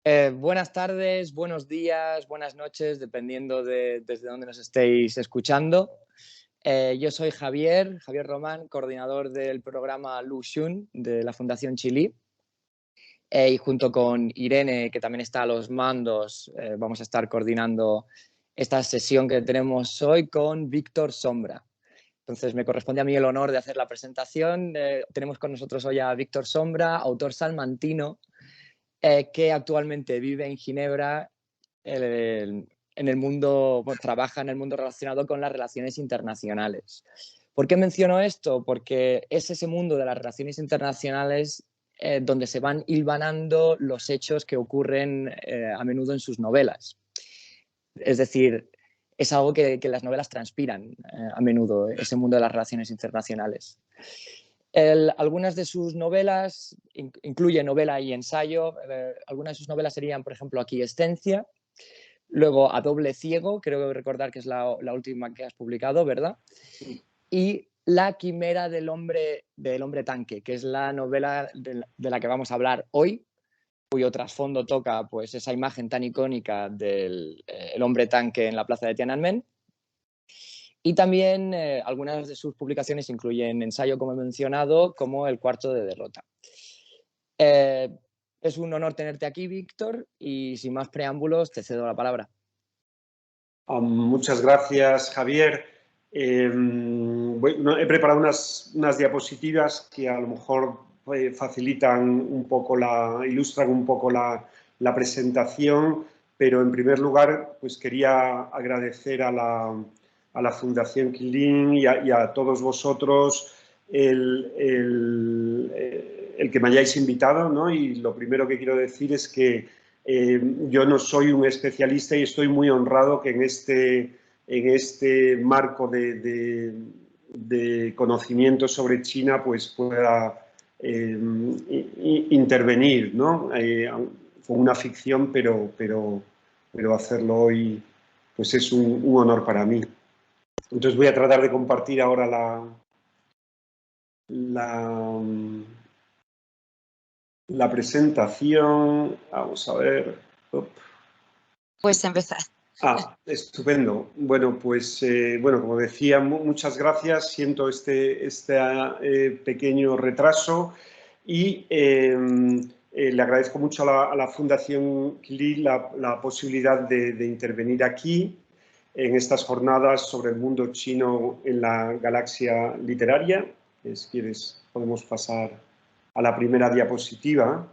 Buenas tardes, buenos días, buenas noches, dependiendo desde dónde nos estéis escuchando. Yo soy Javier Román, coordinador del programa Luxun de la Fundación Chili. Y junto con Irene, que también está a los mandos, vamos a estar coordinando esta sesión que tenemos hoy con Víctor Sombra. Entonces me corresponde a mí el honor de hacer la presentación. Tenemos con nosotros hoy a Víctor Sombra, autor salmantino, que actualmente vive en Ginebra, en el mundo, bueno, trabaja en el mundo relacionado con las relaciones internacionales. ¿Por qué menciono esto? Porque es ese mundo de las relaciones internacionales donde se van hilvanando los hechos que ocurren a menudo en sus novelas. Es decir, es algo que las novelas transpiran a menudo, ese mundo de las relaciones internacionales. Algunas de sus novelas, incluye novela y ensayo, algunas de sus novelas serían, por ejemplo, Aquiescencia, luego A doble ciego, creo recordar que es la última que has publicado, ¿verdad? Sí. Y La quimera del hombre tanque, que es la novela de la que vamos a hablar hoy, cuyo trasfondo toca pues, esa imagen tan icónica del el hombre tanque en la plaza de Tiananmen. Y también algunas de sus publicaciones incluyen ensayo, como he mencionado, como El cuarto de derrota. Es un honor tenerte aquí, Víctor, y sin más preámbulos, te cedo la palabra. Muchas gracias, Javier. Bueno, he preparado unas diapositivas que a lo mejor facilitan un poco ilustran un poco la presentación, pero en primer lugar, pues quería agradecer a la Fundación Quilín y a todos vosotros el que me hayáis invitado, ¿no? Y lo primero que quiero decir es que yo no soy un especialista y estoy muy honrado que en este marco de conocimiento sobre China pues pueda intervenir, ¿no? Fue una ficción, pero hacerlo hoy pues es un honor para mí. Entonces voy a tratar de compartir ahora la presentación. Vamos a ver. Pues empezar. Estupendo. Bueno, pues como decía, muchas gracias. Siento este pequeño retraso y le agradezco mucho a la Fundación Quilí la posibilidad de intervenir aquí en estas jornadas sobre el mundo chino en la galaxia literaria. Si quieres, podemos pasar a la primera diapositiva.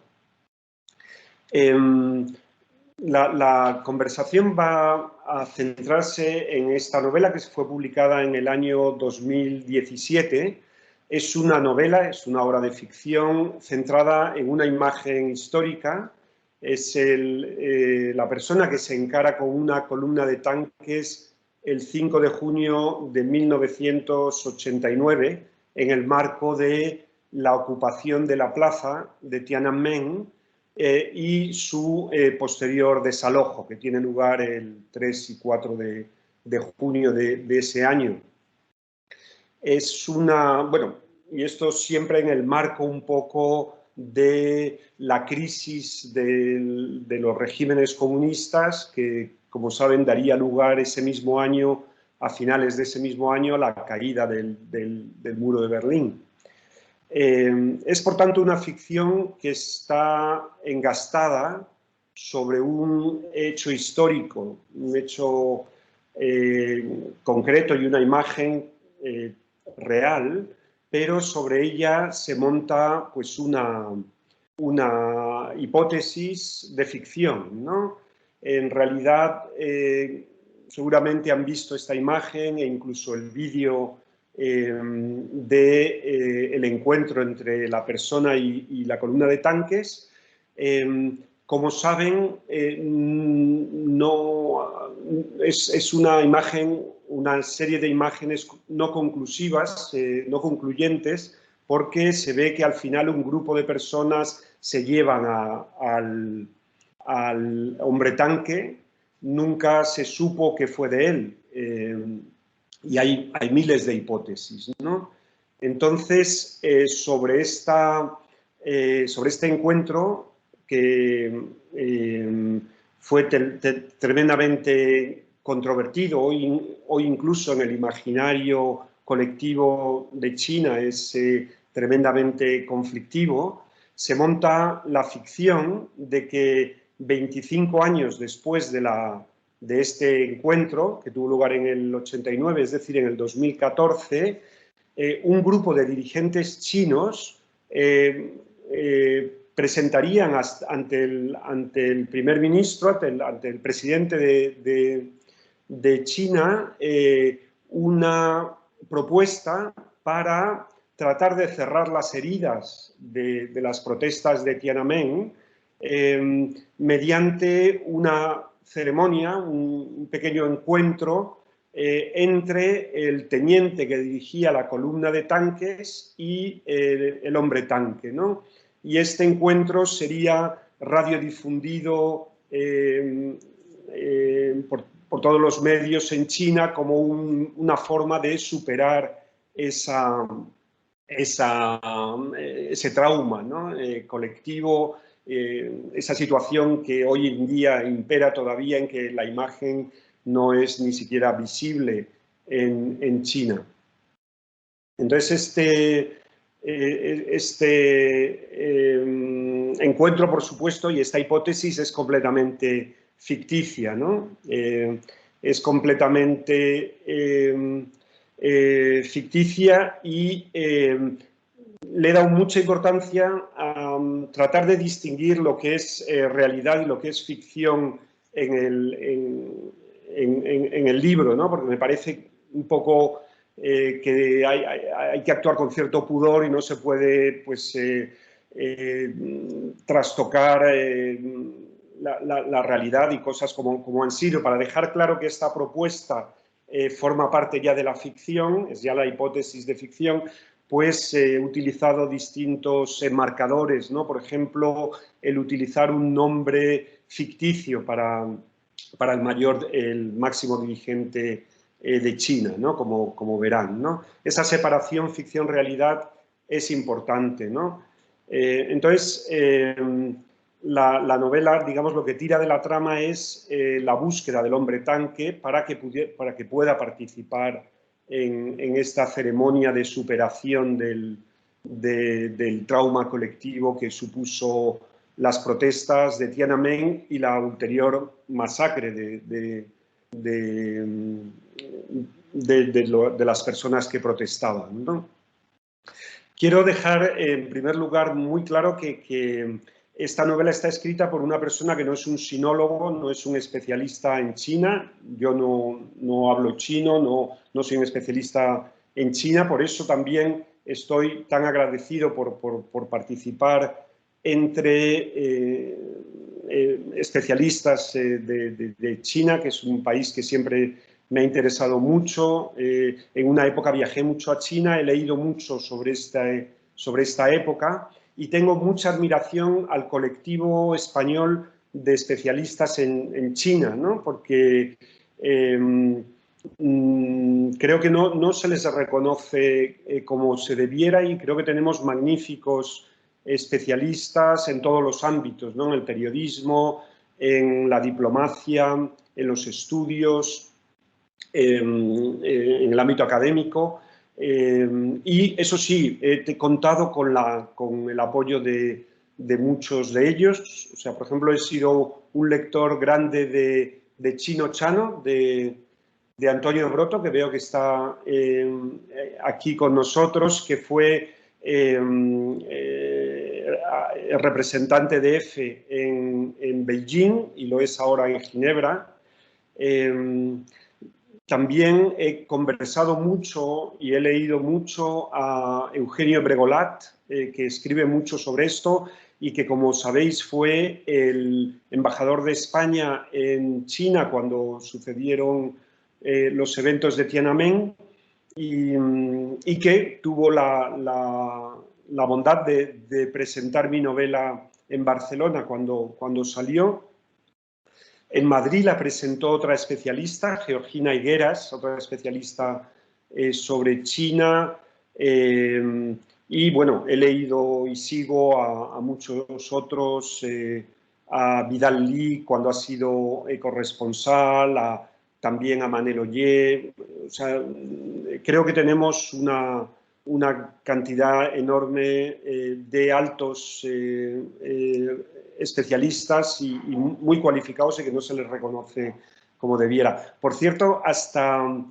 La conversación va a centrarse en esta novela que fue publicada en el año 2017. Es una novela, es una obra de ficción centrada en una imagen histórica. Es la persona que se encara con una columna de tanques el 5 de junio de 1989 en el marco de la ocupación de la plaza de Tiananmen y su posterior desalojo, que tiene lugar el 3 y 4 de junio de ese año. Es y esto siempre en el marco un poco de la crisis de los regímenes comunistas, que, como saben, daría lugar ese mismo año, a finales de ese mismo año, a la caída del muro de Berlín. Es, por tanto, una ficción que está engastada sobre un hecho histórico, un hecho concreto y una imagen real, pero sobre ella se monta pues, una hipótesis de ficción, ¿no? En realidad, seguramente han visto esta imagen e incluso el vídeo del encuentro entre la persona y la columna de tanques. Como saben, es una imagen, una serie de imágenes no conclusivas, no concluyentes, porque se ve que al final un grupo de personas se llevan al hombre tanque. Nunca se supo que fue de él. Y hay miles de hipótesis, ¿no? Entonces, sobre este encuentro, que fue tremendamente controvertido, hoy incluso en el imaginario colectivo de China es tremendamente conflictivo, se monta la ficción de que 25 años después de este encuentro, que tuvo lugar en el 89, es decir, en el 2014, un grupo de dirigentes chinos presentarían ante el primer ministro, ante el presidente de China, una propuesta para tratar de cerrar las heridas de las protestas de Tiananmen mediante una ceremonia, un pequeño encuentro entre el teniente que dirigía la columna de tanques y el hombre tanque, ¿no? Y este encuentro sería radiodifundido por todos los medios en China como una forma de superar ese trauma, ¿no? Colectivo, esa situación que hoy en día impera todavía, en que la imagen no es ni siquiera visible en China. Entonces, encuentro, por supuesto, y esta hipótesis es completamente ficticia, ¿no? Es completamente ficticia y le he dado mucha importancia a tratar de distinguir lo que es realidad y lo que es ficción en el libro, ¿no? Porque me parece un poco que hay que actuar con cierto pudor y no se puede pues, trastocar la realidad y cosas como han sido. Para dejar claro que esta propuesta forma parte ya de la ficción, es ya la hipótesis de ficción, pues he utilizado distintos marcadores, ¿no? Por ejemplo, el utilizar un nombre ficticio para el máximo dirigente de China, ¿no? Como verán, ¿no? Esa separación ficción-realidad es importante, ¿no? Entonces, la novela, digamos, lo que tira de la trama es la búsqueda del hombre tanque para que pueda participar en esta ceremonia de superación del trauma colectivo que supuso las protestas de Tiananmen y la ulterior masacre de las personas que protestaban, ¿no? Quiero dejar en primer lugar muy claro que esta novela está escrita por una persona que no es un sinólogo, no es un especialista en China. Yo no hablo chino, no soy un especialista en China, por eso también estoy tan agradecido por participar entre especialistas de China, que es un país que siempre me ha interesado mucho. En una época viajé mucho a China, he leído mucho sobre esta época y tengo mucha admiración al colectivo español de especialistas en China, ¿no? Porque creo que no se les reconoce como se debiera y creo que tenemos magníficos especialistas en todos los ámbitos, ¿no? En el periodismo, en la diplomacia, en los estudios, en el ámbito académico. Y eso sí, he contado con el apoyo de muchos de ellos. O sea, por ejemplo, he sido un lector grande de Chino Chano, de Antonio Broto, que veo que está aquí con nosotros, que fue representante de EFE en Beijing y lo es ahora en Ginebra. También he conversado mucho y he leído mucho a Eugenio Bregolat, que escribe mucho sobre esto y que, como sabéis, fue el embajador de España en China cuando sucedieron los eventos de Tiananmen y que tuvo la bondad de presentar mi novela en Barcelona cuando salió. En Madrid la presentó otra especialista, Georgina Higueras, otra especialista sobre China, Y bueno, he leído y sigo a muchos otros, a Vidal Lee cuando ha sido corresponsal, también a Manel Ollé. O sea, creo que tenemos una cantidad enorme de altos especialistas y muy cualificados y que no se les reconoce como debiera. Por cierto, hasta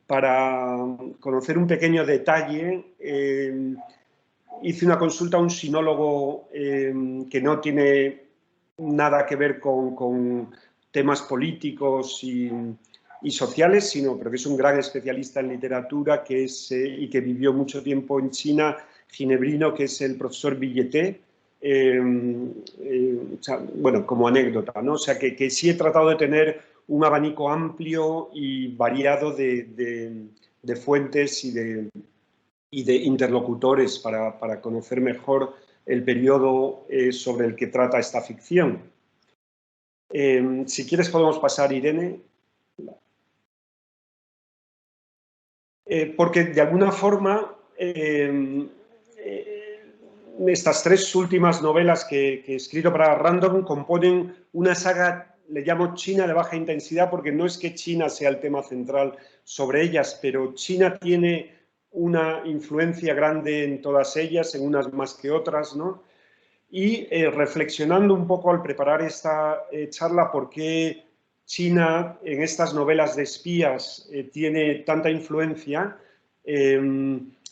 para conocer un pequeño detalle, hice una consulta a un sinólogo que no tiene nada que ver con temas políticos y sociales, pero que es un gran especialista en literatura y que vivió mucho tiempo en China, ginebrino, que es el profesor Billeté. O sea, bueno, como anécdota, ¿no? O sea, que sí he tratado de tener un abanico amplio y variado de fuentes y de interlocutores para conocer mejor el periodo sobre el que trata esta ficción. Si quieres podemos pasar, Irene. Porque de alguna forma estas tres últimas novelas que he escrito para Random componen una saga, le llamo China de baja intensidad, porque no es que China sea el tema central sobre ellas, pero China tiene una influencia grande en todas ellas, en unas más que otras, ¿no? Y reflexionando un poco al preparar esta charla, por qué China en estas novelas de espías tiene tanta influencia,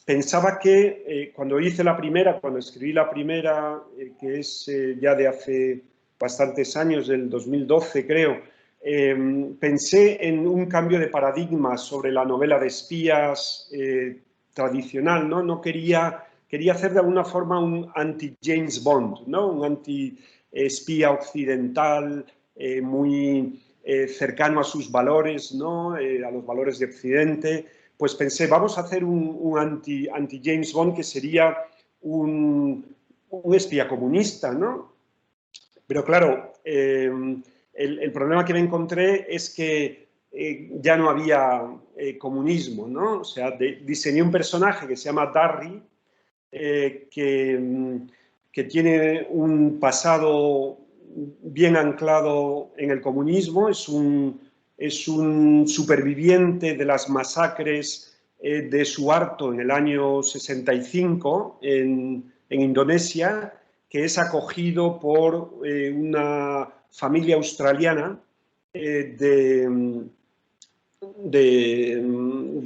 pensaba que cuando escribí la primera, que es ya de hace bastantes años, del 2012 creo, pensé en un cambio de paradigma sobre la novela de espías tradicional, ¿no? No quería hacer de alguna forma un anti-James Bond, ¿no? Un anti-espía occidental muy cercano a sus valores, ¿no? A los valores de Occidente. Pues pensé, vamos a hacer un anti-James Bond que sería un espía comunista, ¿no? Pero claro, el problema que me encontré es que ya no había comunismo, ¿no? O sea, diseñé un personaje que se llama Darry, que tiene un pasado bien anclado en el comunismo, es un superviviente de las masacres de Suharto en el año 65 en Indonesia, que es acogido por una familia australiana de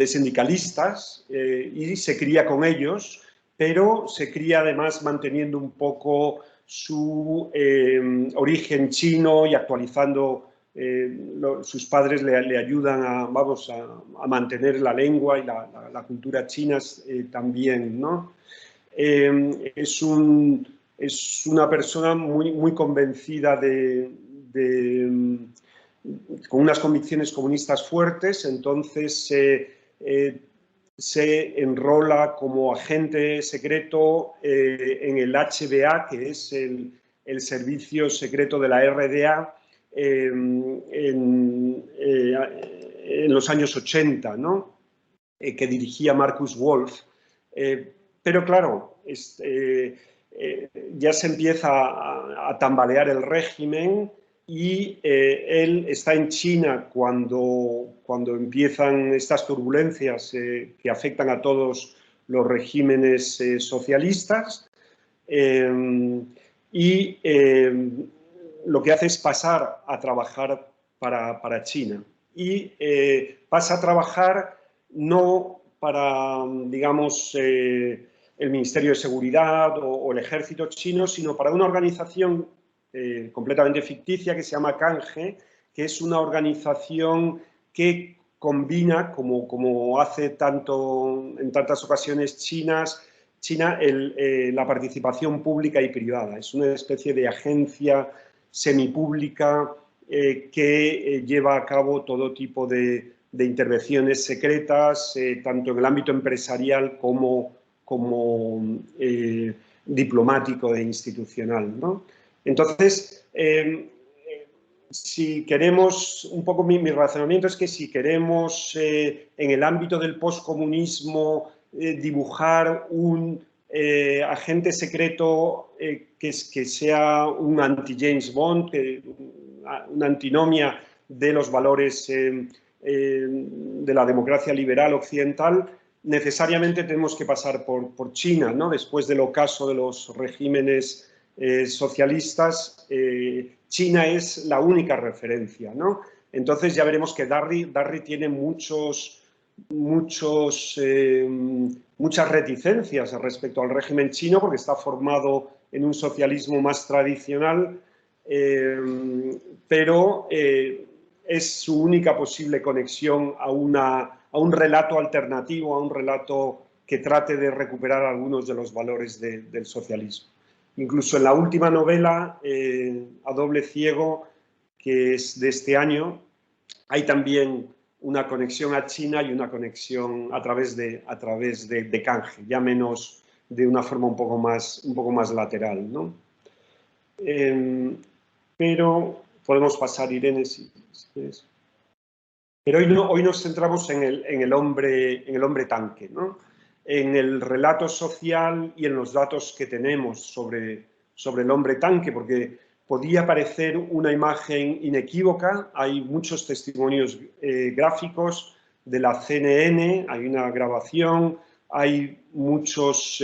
sindicalistas y se cría con ellos, pero se cría además manteniendo un poco su origen chino y actualizando. Sus padres le ayudan a mantener la lengua y la cultura china también, ¿no? Es una persona muy convencida con unas convicciones comunistas fuertes, entonces se enrola como agente secreto en el HBA, que es el servicio secreto de la RDA, en los años 80, ¿no? Que dirigía Marcus Wolf. Pero claro, ya se empieza a tambalear el régimen y él está en China cuando empiezan estas turbulencias que afectan a todos los regímenes socialistas, y lo que hace es pasar a trabajar para China. Y pasa a trabajar no para, digamos, el Ministerio de Seguridad o el Ejército chino, sino para una organización completamente ficticia que se llama Canje, que es una organización que combina, como hace en tantas ocasiones China, la participación pública y privada. Es una especie de agencia semipública que lleva a cabo todo tipo de intervenciones secretas, tanto en el ámbito empresarial como diplomático e institucional, ¿no? Entonces, si queremos, un poco mi razonamiento es que si queremos en el ámbito del poscomunismo dibujar un agente secreto que sea un anti-James Bond, una antinomia de los valores de la democracia liberal occidental, necesariamente tenemos que pasar por China, ¿no? Después del ocaso de los regímenes socialistas, China es la única referencia, ¿no? Entonces ya veremos que Darry tiene muchas reticencias respecto al régimen chino porque está formado en un socialismo más tradicional, pero es su única posible conexión a un relato alternativo, a un relato que trate de recuperar algunos de los valores del socialismo. Incluso en la última novela, A doble ciego, que es de este año, hay también una conexión a China y una conexión a través de Canje, ya menos de una forma un poco más lateral, ¿no? Pero podemos pasar, Irene, si quieres. Pero hoy nos centramos en el hombre tanque, ¿no? En el relato social y en los datos que tenemos sobre el hombre tanque, porque podía parecer una imagen inequívoca. Hay muchos testimonios gráficos de la CNN, hay una grabación, hay muchos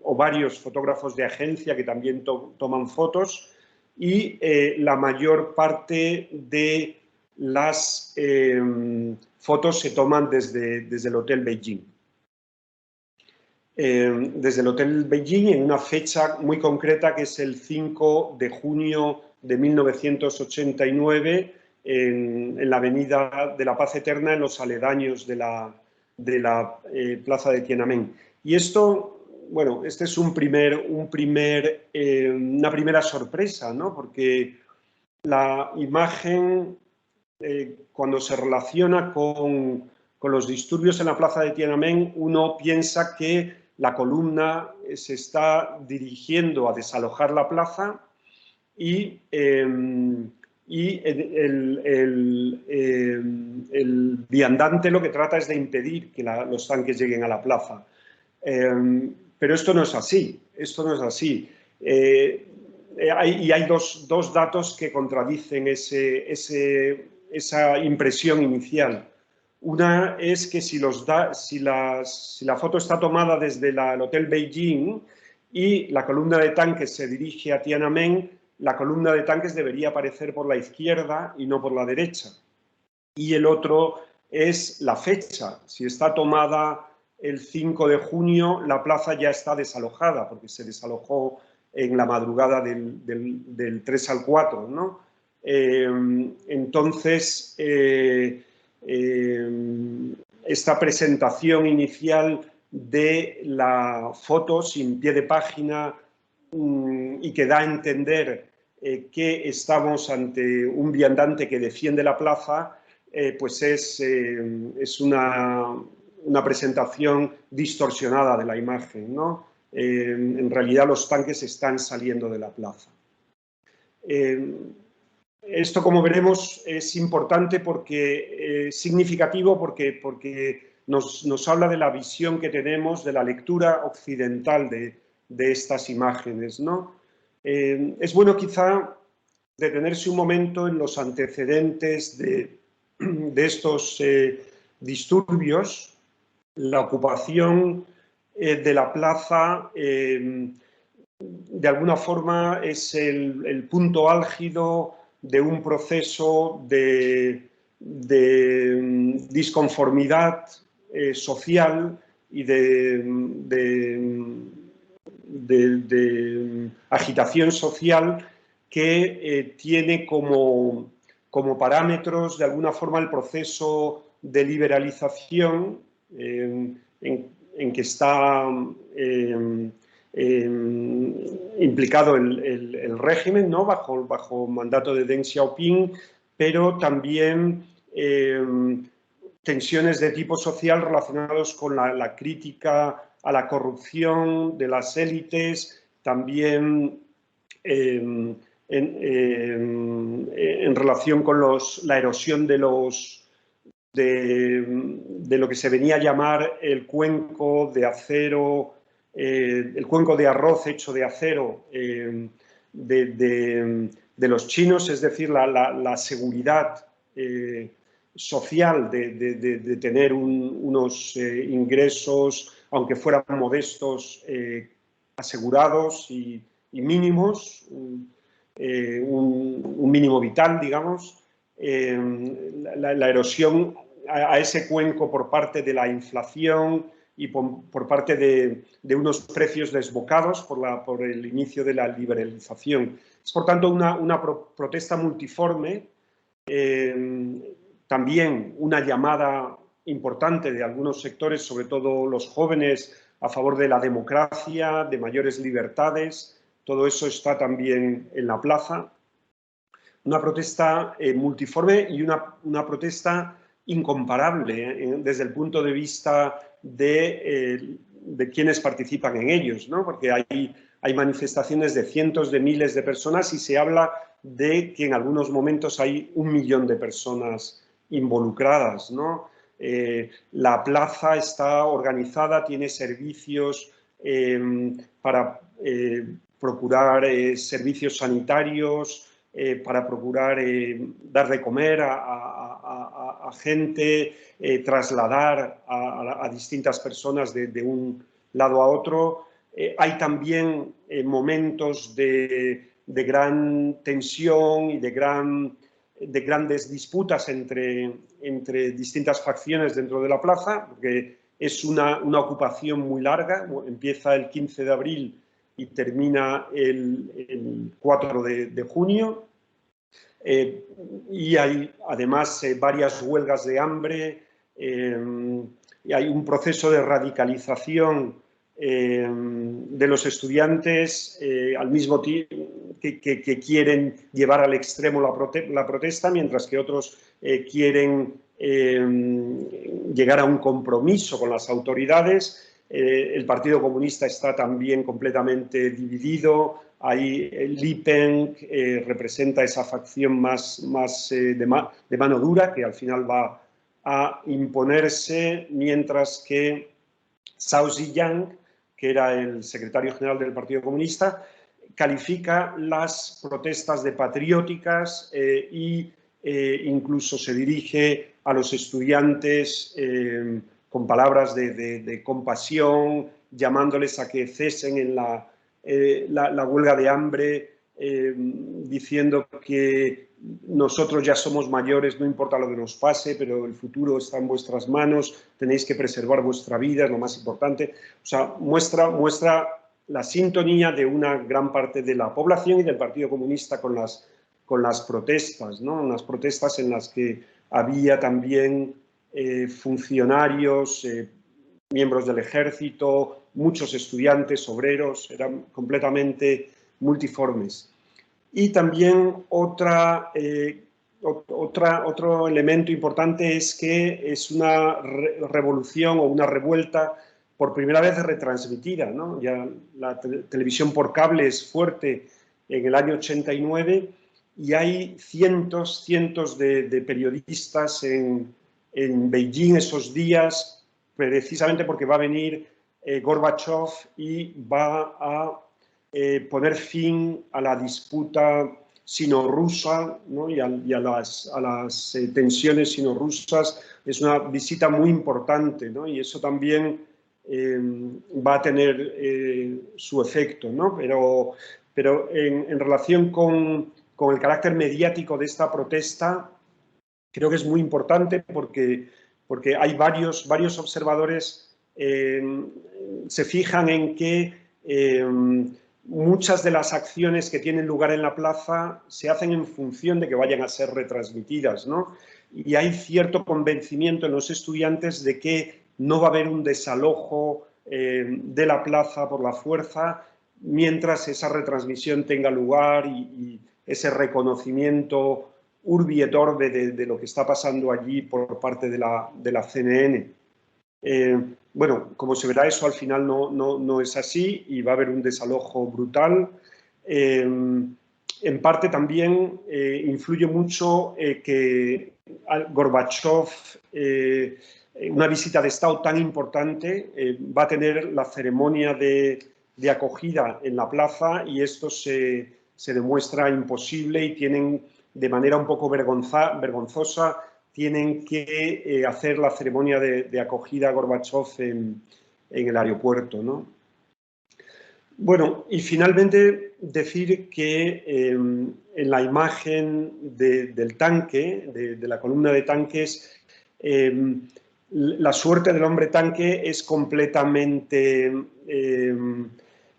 varios fotógrafos de agencia que también toman fotos, y la mayor parte de las fotos se toman desde el Hotel Beijing. Desde el Hotel Beijing, en una fecha muy concreta, que es el 5 de junio de 1989, en la Avenida de la Paz Eterna, en los aledaños de la plaza de Tiananmen. Y esto, bueno, este es una primera sorpresa, ¿no? Porque la imagen, cuando se relaciona con los disturbios en la plaza de Tiananmen, uno piensa que la columna se está dirigiendo a desalojar la plaza y el viandante lo que trata es de impedir que los tanques lleguen a la plaza. Pero esto no es así, y hay dos datos que contradicen esa impresión inicial. Una es que si la foto está tomada desde el Hotel Beijing y la columna de tanques se dirige a Tiananmen, la columna de tanques debería aparecer por la izquierda y no por la derecha. Y el otro es la fecha. Si está tomada el 5 de junio, la plaza ya está desalojada, porque se desalojó en la madrugada del 3 al 4, ¿no? Entonces, esta presentación inicial de la foto sin pie de página y que da a entender que estamos ante un viandante que defiende la plaza, pues es una presentación distorsionada de la imagen, ¿no? En realidad los tanques están saliendo de la plaza. Esto, como veremos, es importante porque es significativo porque nos habla de la visión que tenemos, de la lectura occidental de estas imágenes, ¿no? Es bueno quizá detenerse un momento en los antecedentes de estos disturbios. La ocupación de la plaza de alguna forma es el punto álgido de un proceso de disconformidad social y de agitación social que tiene como parámetros de alguna forma el proceso de liberalización en que está implicado el régimen, ¿no? bajo mandato de Deng Xiaoping, pero también tensiones de tipo social relacionados con la crítica a la corrupción de las élites, también en relación con la erosión de de lo que se venía a llamar el cuenco de acero, el cuenco de arroz hecho de acero de los chinos, es decir, la seguridad social de tener unos ingresos, aunque fueran modestos, asegurados y mínimos, un mínimo vital, digamos. La erosión a ese cuenco por parte de la inflación y por parte de unos precios desbocados por el inicio de la liberalización. Es, por tanto, una protesta multiforme, también una llamada importante de algunos sectores, sobre todo los jóvenes, a favor de la democracia, de mayores libertades. Todo eso está también en la plaza. Una protesta multiforme y una protesta incomparable desde el punto de vista de quienes participan en ellos, ¿no? Porque hay manifestaciones de cientos de miles de personas y se habla de que en algunos momentos hay 1 millón de personas involucradas, ¿no? La plaza está organizada, tiene servicios para procurar servicios sanitarios, para procurar dar de comer a gente, trasladar a distintas personas de un lado a otro. Hay también momentos de gran tensión y de grandes disputas entre distintas facciones dentro de la plaza, porque es una ocupación muy larga. Empieza el 15 de abril y termina el 4 de junio. Y hay además varias huelgas de hambre, y hay un proceso de radicalización de los estudiantes al mismo tiempo que quieren llevar al extremo la protesta, mientras que otros quieren llegar a un compromiso con las autoridades. El Partido Comunista está también completamente dividido. Ahí Li Peng representa esa facción más de mano dura, que al final va a imponerse, mientras que Zhao Ziyang, que era el secretario general del Partido Comunista, califica las protestas de patrióticas e incluso se dirige a los estudiantes con palabras de compasión, llamándoles a que cesen en la huelga de hambre, diciendo que nosotros ya somos mayores, no importa lo que nos pase, pero el futuro está en vuestras manos, tenéis que preservar vuestra vida, es lo más importante. O sea, muestra la sintonía de una gran parte de la población y del Partido Comunista con las protestas, ¿no? Unas protestas en las que había también funcionarios, miembros del ejército, muchos estudiantes, obreros, eran completamente multiformes. Y también otro elemento importante es que es una revolución o una revuelta por primera vez retransmitida, ¿no? Ya la televisión por cable es fuerte en el año 89 y hay cientos de periodistas en Beijing esos días, precisamente porque va a venir Gorbachev y va a poner fin a la disputa sino-rusa, ¿no? y a las tensiones sino-rusas. Es una visita muy importante, ¿no? Y eso también va a tener su efecto, ¿no? Pero en relación con el carácter mediático de esta protesta, creo que es muy importante porque hay varios observadores se fijan en que muchas de las acciones que tienen lugar en la plaza se hacen en función de que vayan a ser retransmitidas, ¿no? Y hay cierto convencimiento en los estudiantes de que no va a haber un desalojo de la plaza por la fuerza mientras esa retransmisión tenga lugar y ese reconocimiento urbi et orbi de lo que está pasando allí por parte de la CNN. Bueno, como se verá, eso al final no es así y va a haber un desalojo brutal. en parte también influye mucho que Gorbachov, una visita de Estado tan importante, va a tener la ceremonia de acogida en la plaza, y esto se demuestra imposible, y tienen, de manera un poco vergonzosa, tienen que hacer la ceremonia de acogida a Gorbachov en el aeropuerto, ¿no? Bueno, y finalmente decir que en la imagen del tanque, de la columna de tanques, la suerte del hombre tanque es completamente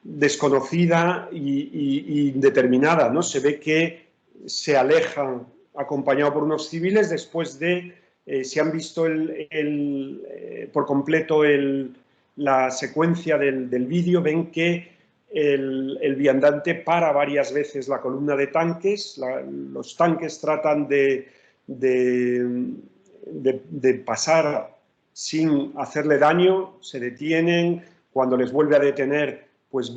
desconocida y indeterminada, ¿no? Se ve que se aleja acompañado por unos civiles después de, si han visto por completo la secuencia del vídeo, ven que el viandante para varias veces la columna de tanques, los tanques tratan de pasar sin hacerle daño, se detienen, cuando les vuelve a detener, pues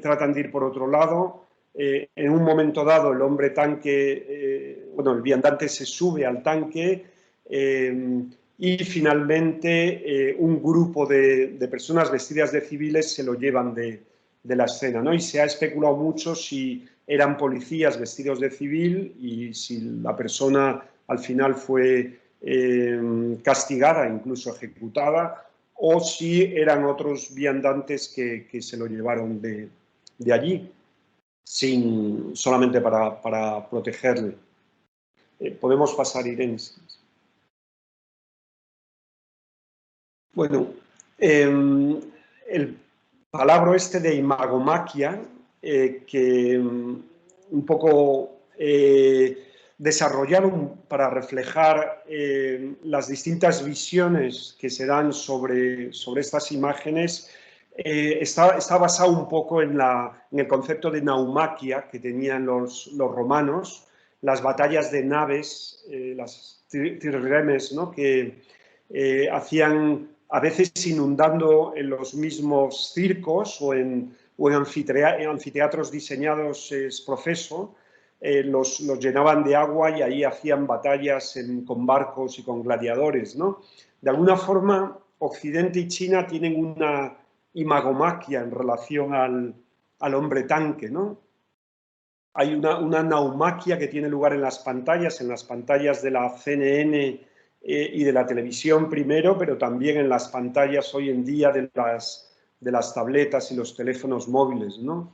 tratan de ir por otro lado. En un momento dado el hombre tanque, el viandante se sube al tanque y finalmente un grupo de personas vestidas de civiles se lo llevan de la escena, ¿no? Y se ha especulado mucho si eran policías vestidos de civil y si la persona al final fue castigada, incluso ejecutada, o si eran otros viandantes que se lo llevaron de allí, solamente para protegerle. Podemos pasar, Irene. Bueno, el palabra de imagomaquia, que un poco desarrollaron para reflejar las distintas visiones que se dan sobre estas imágenes, está basado un poco en el concepto de naumaquia que tenían los romanos, las batallas de naves, las trirremes, ¿no? Que hacían a veces inundando en los mismos circos o en anfiteatros diseñados ex profeso, los llenaban de agua y ahí hacían batallas con barcos y con gladiadores, ¿no? De alguna forma, Occidente y China tienen una imagomaquia en relación al hombre tanque, ¿no? Hay una naumaquia que tiene lugar en las pantallas de la CNN y de la televisión primero, pero también en las pantallas hoy en día de las tabletas y los teléfonos móviles, ¿no?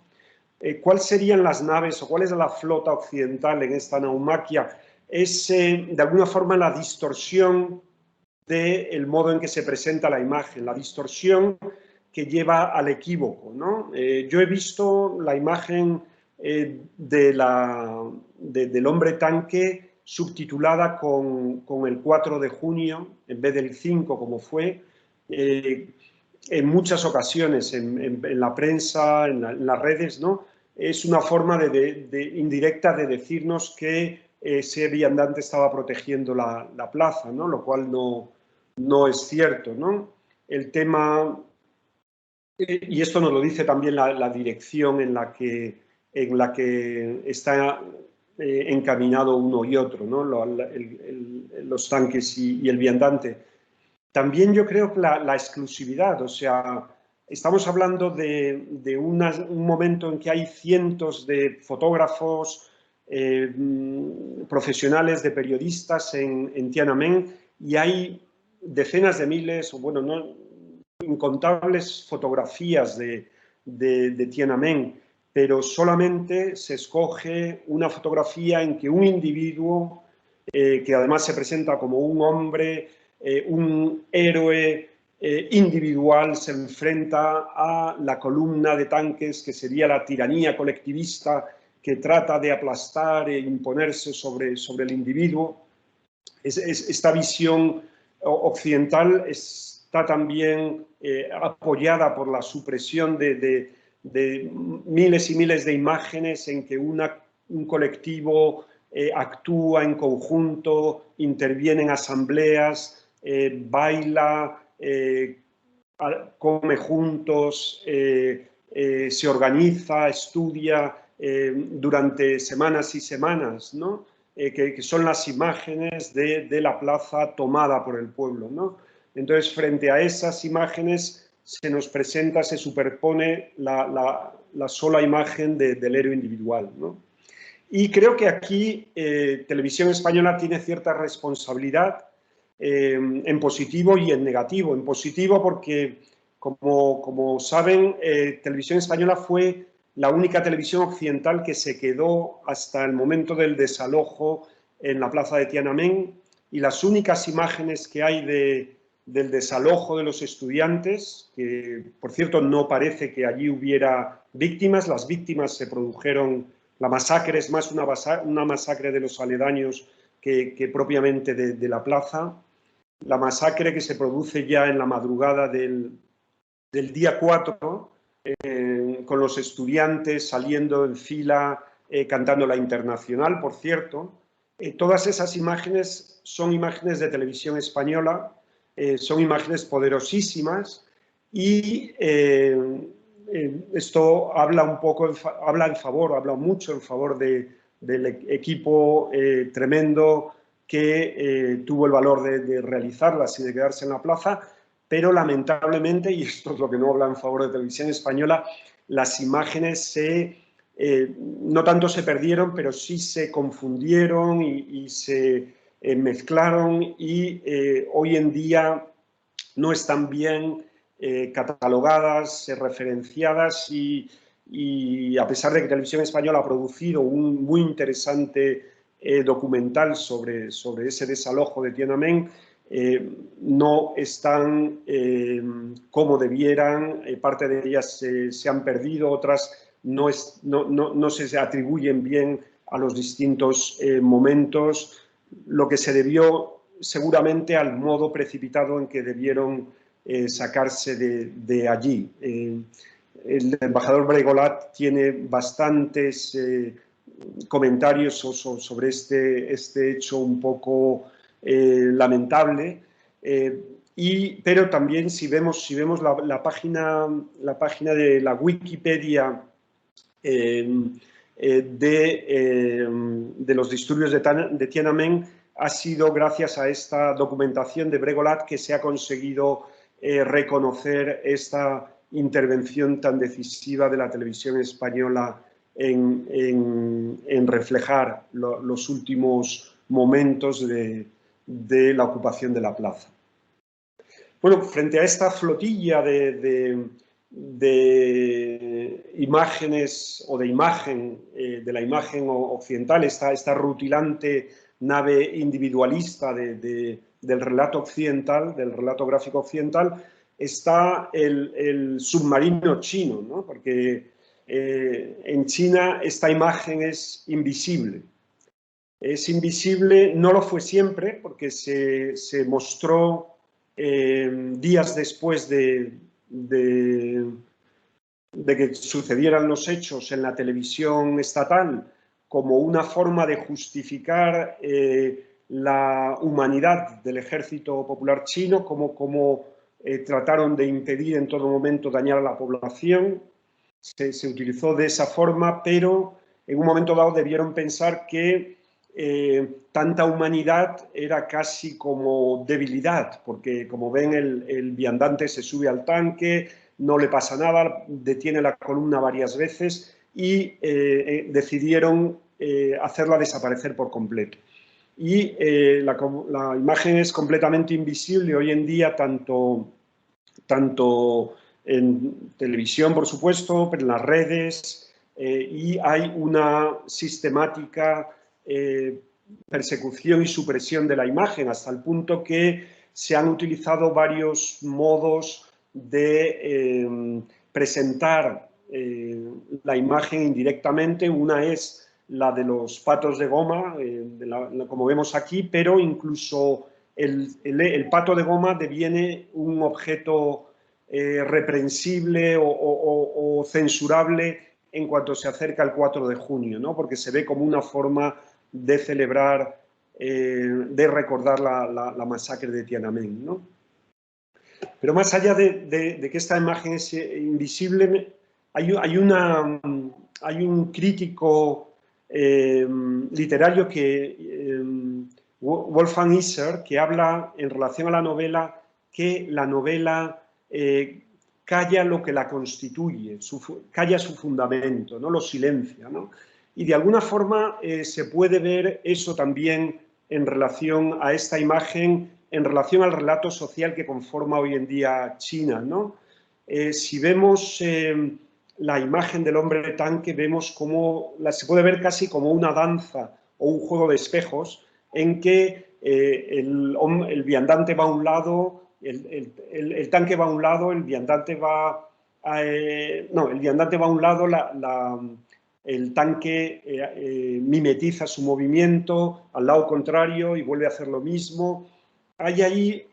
¿Cuáles serían las naves o cuál es la flota occidental en esta naumaquia? Es, de alguna forma, la distorsión del modo en que se presenta la imagen, la distorsión que lleva al equívoco, ¿no? Yo he visto la imagen del hombre tanque subtitulada con el 4 de junio en vez del 5 como fue, en muchas ocasiones en la prensa, en las redes, ¿no? Es una forma indirecta de decirnos que ese viandante estaba protegiendo la plaza, ¿no? Lo cual no es cierto, ¿no? El tema, y esto nos lo dice también la dirección en la que está encaminado uno y otro, ¿no? Los tanques y el viandante. También yo creo que la exclusividad, o sea, estamos hablando de un momento en que hay cientos de fotógrafos, profesionales, de periodistas en Tiananmen, y hay decenas de miles, o bueno, no, incontables fotografías de Tiananmen, pero solamente se escoge una fotografía en que un individuo, que además se presenta como un hombre, un héroe individual, se enfrenta a la columna de tanques, que sería la tiranía colectivista que trata de aplastar e imponerse sobre el individuo. Esta visión occidental está también apoyada por la supresión de miles y miles de imágenes en que un colectivo actúa en conjunto, interviene en asambleas, baila, come juntos, se organiza, estudia, durante semanas y semanas, ¿no? Que son las imágenes de la plaza tomada por el pueblo, ¿no? Entonces, frente a esas imágenes se nos presenta, se superpone la sola imagen del héroe individual, ¿no? Y creo que aquí Televisión Española tiene cierta responsabilidad en positivo y en negativo. En positivo porque, como saben, Televisión Española fue la única televisión occidental que se quedó hasta el momento del desalojo en la plaza de Tiananmen, y las únicas imágenes que hay del desalojo de los estudiantes, que por cierto no parece que allí hubiera víctimas, las víctimas se produjeron, la masacre es más una masacre de los aledaños que propiamente de la plaza. La masacre que se produce ya en la madrugada del día 4, con los estudiantes saliendo en fila, cantando la Internacional, por cierto. Todas esas imágenes son imágenes de Televisión Española, son imágenes poderosísimas, y esto habla un poco, habla mucho en favor del equipo tremendo que tuvo el valor de realizarlas y de quedarse en la plaza. Pero lamentablemente, y esto es lo que no habla en favor de Televisión Española, las imágenes no tanto se perdieron, pero sí se confundieron y se mezclaron, y hoy en día no están bien catalogadas, referenciadas, y a pesar de que Televisión Española ha producido un muy interesante documental sobre ese desalojo de Tiananmen, no están como debieran. Parte de ellas se han perdido, otras no se atribuyen bien a los distintos momentos, lo que se debió seguramente al modo precipitado en que debieron sacarse de allí. El embajador Bregolat tiene bastantes comentarios sobre este hecho un poco lamentable, pero también si vemos la página de la Wikipedia de los disturbios de Tiananmen, ha sido gracias a esta documentación de Bregolat que se ha conseguido reconocer esta intervención tan decisiva de la televisión española en reflejar los últimos momentos de la ocupación de la plaza. Bueno, frente a esta flotilla de imágenes o de la imagen occidental, esta rutilante nave individualista del relato occidental, del relato gráfico occidental, está el submarino chino, ¿no? Porque en China esta imagen es invisible. Es invisible, no lo fue siempre, porque se mostró días después de que sucedieran los hechos en la televisión estatal, como una forma de justificar la humanidad del Ejército Popular Chino, como trataron de impedir en todo momento dañar a la población. Se utilizó de esa forma, pero en un momento dado debieron pensar que tanta humanidad era casi como debilidad, porque como ven el viandante se sube al tanque, no le pasa nada, detiene la columna varias veces, y decidieron hacerla desaparecer por completo. Y la imagen es completamente invisible hoy en día, tanto en televisión, por supuesto, pero en las redes, y hay una sistemática persecución y supresión de la imagen, hasta el punto que se han utilizado varios modos de presentar la imagen indirectamente. Una es la de los patos de goma, como vemos aquí, pero incluso el pato de goma deviene un objeto reprensible o censurable en cuanto se acerca el 4 de junio, ¿no? Porque se ve como una forma de celebrar, de recordar la masacre de Tiananmen, ¿no? Pero más allá de que esta imagen es invisible, hay hay un crítico literario Wolfgang Isser, que habla en relación a la novela, que la novela calla lo que la constituye, calla su fundamento, ¿no? Lo silencia, ¿no? Y de alguna forma se puede ver eso también en relación a esta imagen, en relación al relato social que conforma hoy en día China, ¿no? Si vemos la imagen del hombre tanque, vemos cómo se puede ver casi como una danza o un juego de espejos en que el viandante va a un lado, el tanque va a un lado, el viandante va el viandante va a un lado, el tanque mimetiza su movimiento al lado contrario y vuelve a hacer lo mismo. Hay ahí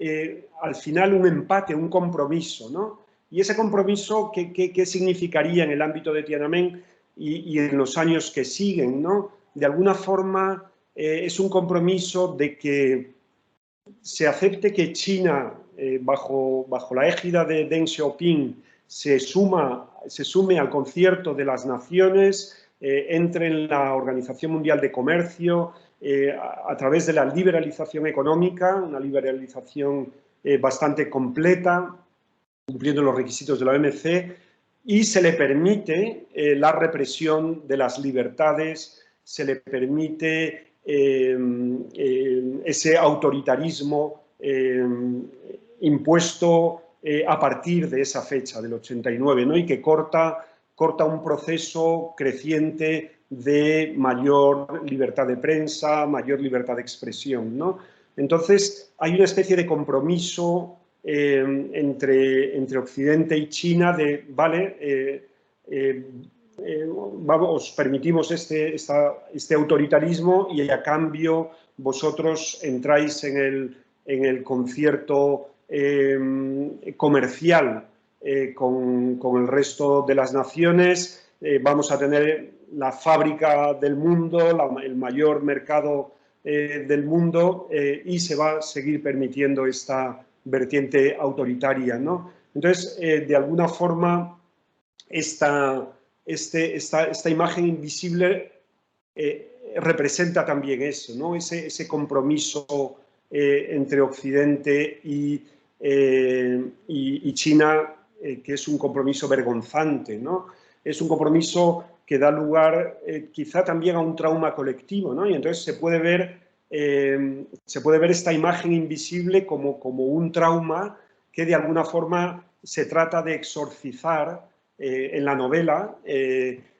al final un empate, un compromiso, ¿no? Y ese compromiso, ¿qué significaría en el ámbito de Tiananmen y en los años que siguen, ¿no? De alguna forma es un compromiso de que se acepte que China, bajo la égida de Deng Xiaoping, se sume al concierto de las naciones, entre en la Organización Mundial de Comercio, a través de la liberalización económica, una liberalización bastante completa, cumpliendo los requisitos de la OMC, y se le permite la represión de las libertades, se le permite ese autoritarismo impuesto a partir de esa fecha, del 89, ¿no? Y que corta un proceso creciente de mayor libertad de prensa, mayor libertad de expresión, ¿no? Entonces, hay una especie de compromiso entre Occidente y China de, vale, os permitimos este autoritarismo y a cambio vosotros entráis en el concierto comercial con el resto de las naciones. Vamos a tener la fábrica del mundo, el mayor mercado del mundo, y se va a seguir permitiendo esta vertiente autoritaria, ¿no? Entonces, de alguna forma, esta imagen invisible representa también eso, ¿no? Ese compromiso entre Occidente y China, que es un compromiso vergonzante, ¿no? Es un compromiso que da lugar quizá también a un trauma colectivo, ¿no? Y entonces se puede ver esta imagen invisible como un trauma que de alguna forma se trata de exorcizar en la novela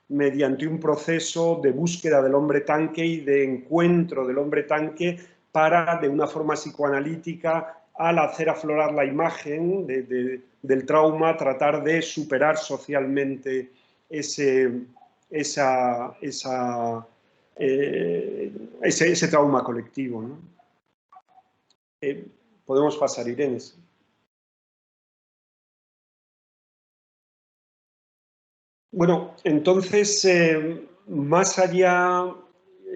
mediante un proceso de búsqueda del hombre tanque y de encuentro del hombre tanque para, de una forma psicoanalítica, al hacer aflorar la imagen del trauma, tratar de superar socialmente ese trauma colectivo, ¿no? Podemos pasar, Irene. Bueno, entonces, más allá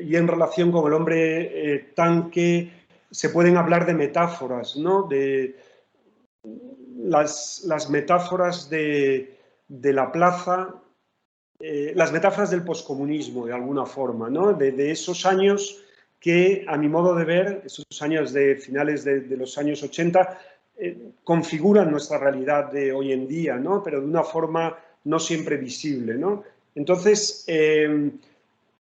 y en relación con el hombre tanque, se pueden hablar de metáforas, ¿no? De las metáforas de la plaza, las metáforas del poscomunismo, de alguna forma, ¿no? De esos años que, a mi modo de ver, esos años de finales de los años 80, configuran nuestra realidad de hoy en día, ¿no? Pero de una forma no siempre visible, ¿no? Entonces,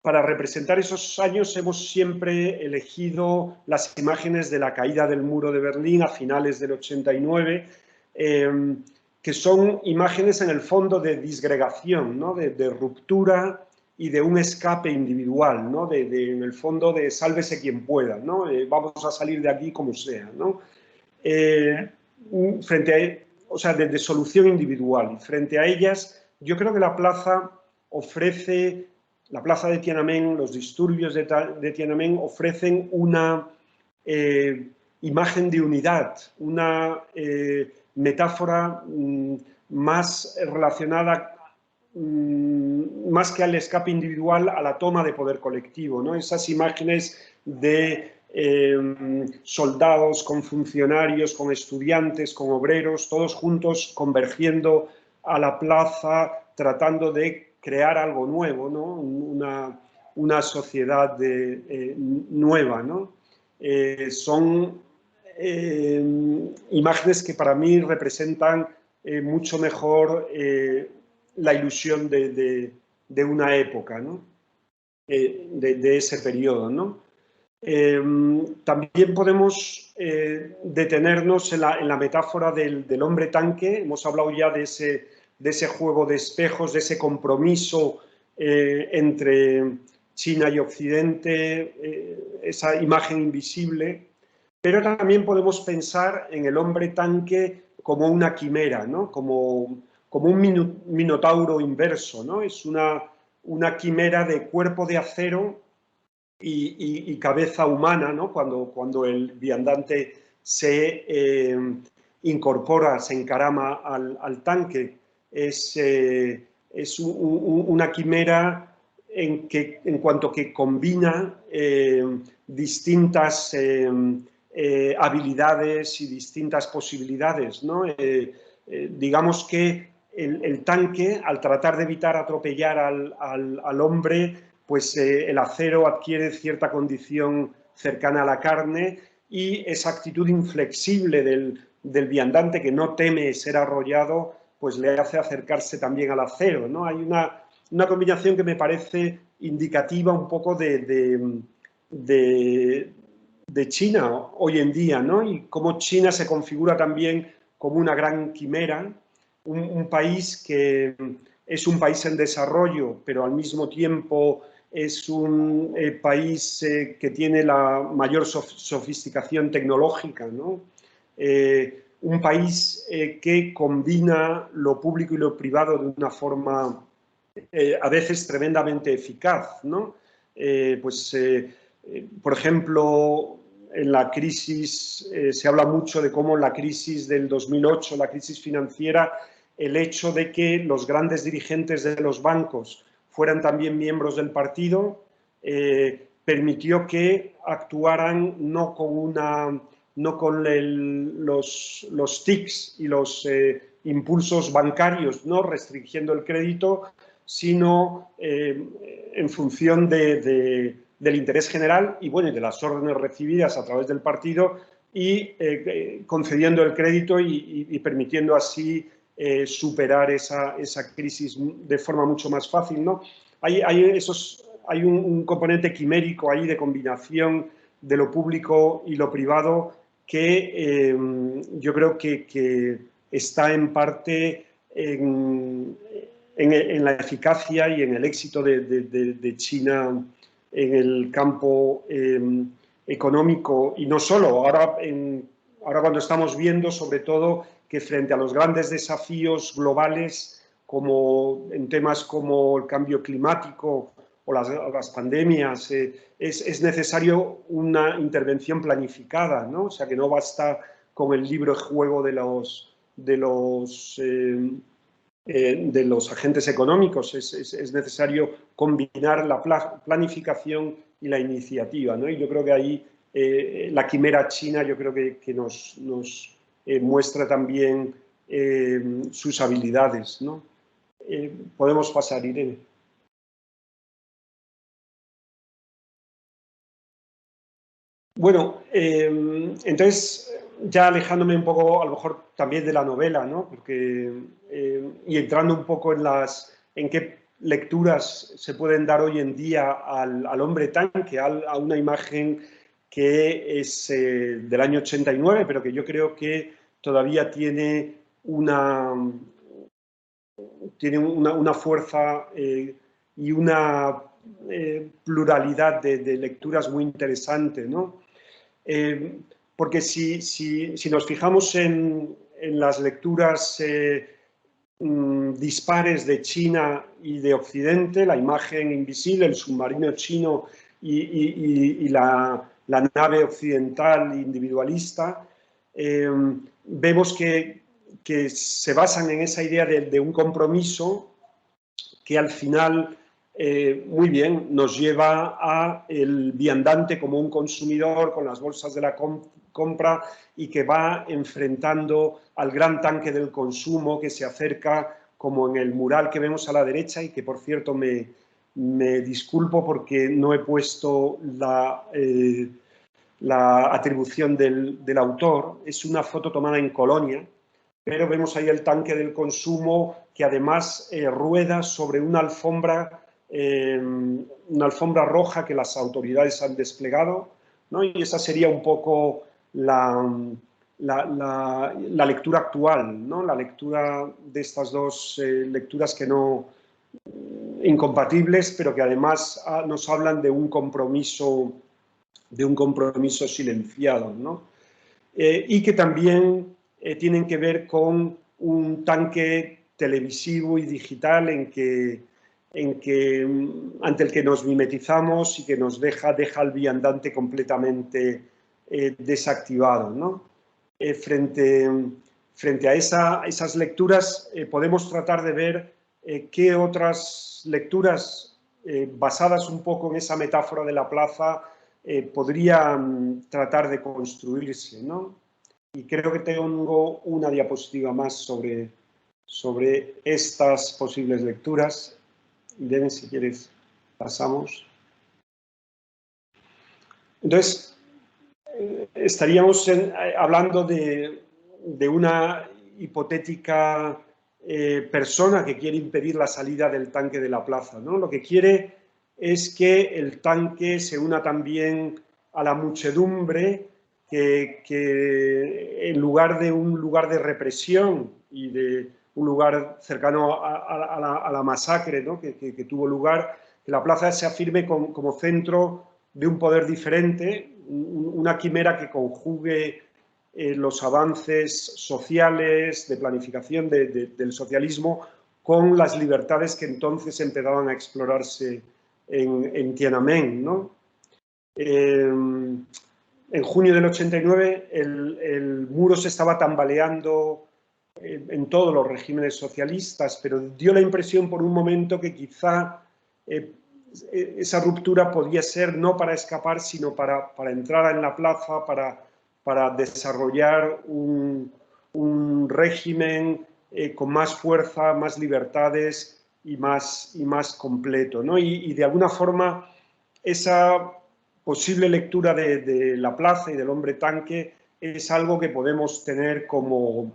para representar esos años hemos siempre elegido las imágenes de la caída del muro de Berlín a finales del 89, que son imágenes en el fondo de disgregación, ¿no? de ruptura y de un escape individual, ¿no? En el fondo de sálvese quien pueda, ¿no? Vamos a salir de aquí como sea, ¿no? O sea, de solución individual. Frente a ellas, yo creo que la plaza de Tiananmen, los disturbios de Tiananmen ofrecen una imagen de unidad, una metáfora más relacionada, más que al escape individual, a la toma de poder colectivo, ¿no? Esas imágenes de soldados con funcionarios, con estudiantes, con obreros, todos juntos convergiendo a la plaza, tratando de crear algo nuevo, ¿no? Una sociedad nueva, ¿no? Son imágenes que para mí representan mucho mejor la ilusión de una época, ¿no? De ese periodo, ¿no? También podemos detenernos en la metáfora del hombre tanque. Hemos hablado ya de ese juego de espejos, de ese compromiso entre China y Occidente, esa imagen invisible, pero también podemos pensar en el hombre tanque como una quimera, ¿no? Como un minotauro inverso, ¿no? Es una quimera de cuerpo de acero y cabeza humana, ¿no? Cuando el viandante se incorpora, se encarama al tanque. Es una quimera en cuanto que combina distintas habilidades y distintas posibilidades, ¿no? Digamos que el tanque, al tratar de evitar atropellar al hombre, pues el acero adquiere cierta condición cercana a la carne y esa actitud inflexible del viandante que no teme ser arrollado, pues le hace acercarse también al acero, ¿no? Hay una combinación que me parece indicativa un poco de China hoy en día, ¿no? Y cómo China se configura también como una gran quimera, un país que es un país en desarrollo, pero al mismo tiempo es un país que tiene la mayor sofisticación tecnológica, ¿no? Un país que combina lo público y lo privado de una forma a veces tremendamente eficaz, ¿no? Por ejemplo, en la crisis, se habla mucho de cómo la crisis del 2008, la crisis financiera, el hecho de que los grandes dirigentes de los bancos fueran también miembros del partido, permitió que actuaran no con los tics y los impulsos bancarios, no restringiendo el crédito, sino en función del interés general y, bueno, de las órdenes recibidas a través del partido y concediendo el crédito y permitiendo así superar esa crisis de forma mucho más fácil, ¿no? Hay un componente quimérico ahí de combinación de lo público y lo privado que yo creo que está en parte en la eficacia y en el éxito de China en el campo económico, y no solo. Ahora cuando estamos viendo, sobre todo, que frente a los grandes desafíos globales, como en temas como el cambio climático o las pandemias, es necesario una intervención planificada, ¿no? O sea, que no basta con el libre juego de los agentes económicos, es necesario combinar la planificación y la iniciativa, ¿no? Y yo creo que ahí la quimera china, yo creo que nos muestra también sus habilidades, ¿no? Podemos pasar, Irene. Bueno, entonces, ya alejándome un poco, a lo mejor también de la novela, ¿no? Porque, y entrando un poco en qué lecturas se pueden dar hoy en día al hombre tanque, a una imagen que es del año 89, pero que yo creo que todavía tiene una fuerza y una pluralidad de lecturas muy interesante, ¿no? Porque si nos fijamos en las lecturas dispares de China y de Occidente, la imagen invisible, el submarino chino y la nave occidental individualista, vemos que se basan en esa idea de un compromiso que al final, muy bien, nos lleva a el viandante como un consumidor con las bolsas de la compra y que va enfrentando al gran tanque del consumo que se acerca como en el mural que vemos a la derecha y que, por cierto, me disculpo porque no he puesto la atribución del autor. Es una foto tomada en Colonia, pero vemos ahí el tanque del consumo que además rueda sobre una alfombra roja que las autoridades han desplegado, ¿no? Y esa sería un poco la lectura actual, ¿no? La lectura de estas dos lecturas que no incompatibles, pero que además nos hablan de un compromiso silenciado, ¿no? Y que también tienen que ver con un tanque televisivo y digital ante el que nos mimetizamos y que nos deja el viandante completamente desactivado, ¿no? Frente a esas lecturas podemos tratar de ver qué otras lecturas basadas un poco en esa metáfora de la plaza podrían tratar de construirse, ¿no? Y creo que tengo una diapositiva más sobre estas posibles lecturas. Irene, si quieres, pasamos. Entonces, estaríamos hablando de una hipotética persona que quiere impedir la salida del tanque de la plaza, ¿no? Lo que quiere es que el tanque se una también a la muchedumbre que en lugar de un lugar de represión y de un lugar cercano a la masacre, ¿no? que tuvo lugar, que la plaza se afirme como centro de un poder diferente, una quimera que conjugue los avances sociales, de planificación del socialismo, con las libertades que entonces empezaban a explorarse en Tiananmen, ¿no? En junio del 89 el muro se estaba tambaleando en todos los regímenes socialistas, pero dio la impresión por un momento que quizá esa ruptura podía ser no para escapar, sino para entrar en la plaza, para desarrollar un régimen con más fuerza, más libertades y más completo, ¿no? Y de alguna forma esa posible lectura de la plaza y del hombre tanque es algo que podemos tener como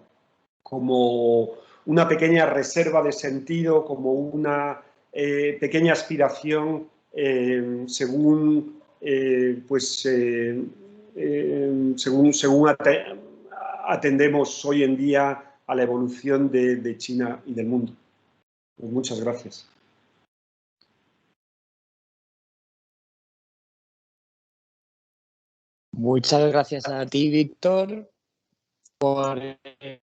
una pequeña reserva de sentido, como una pequeña aspiración según atendemos hoy en día a la evolución de China y del mundo. Pues muchas gracias. Muchas gracias a ti, Víctor, por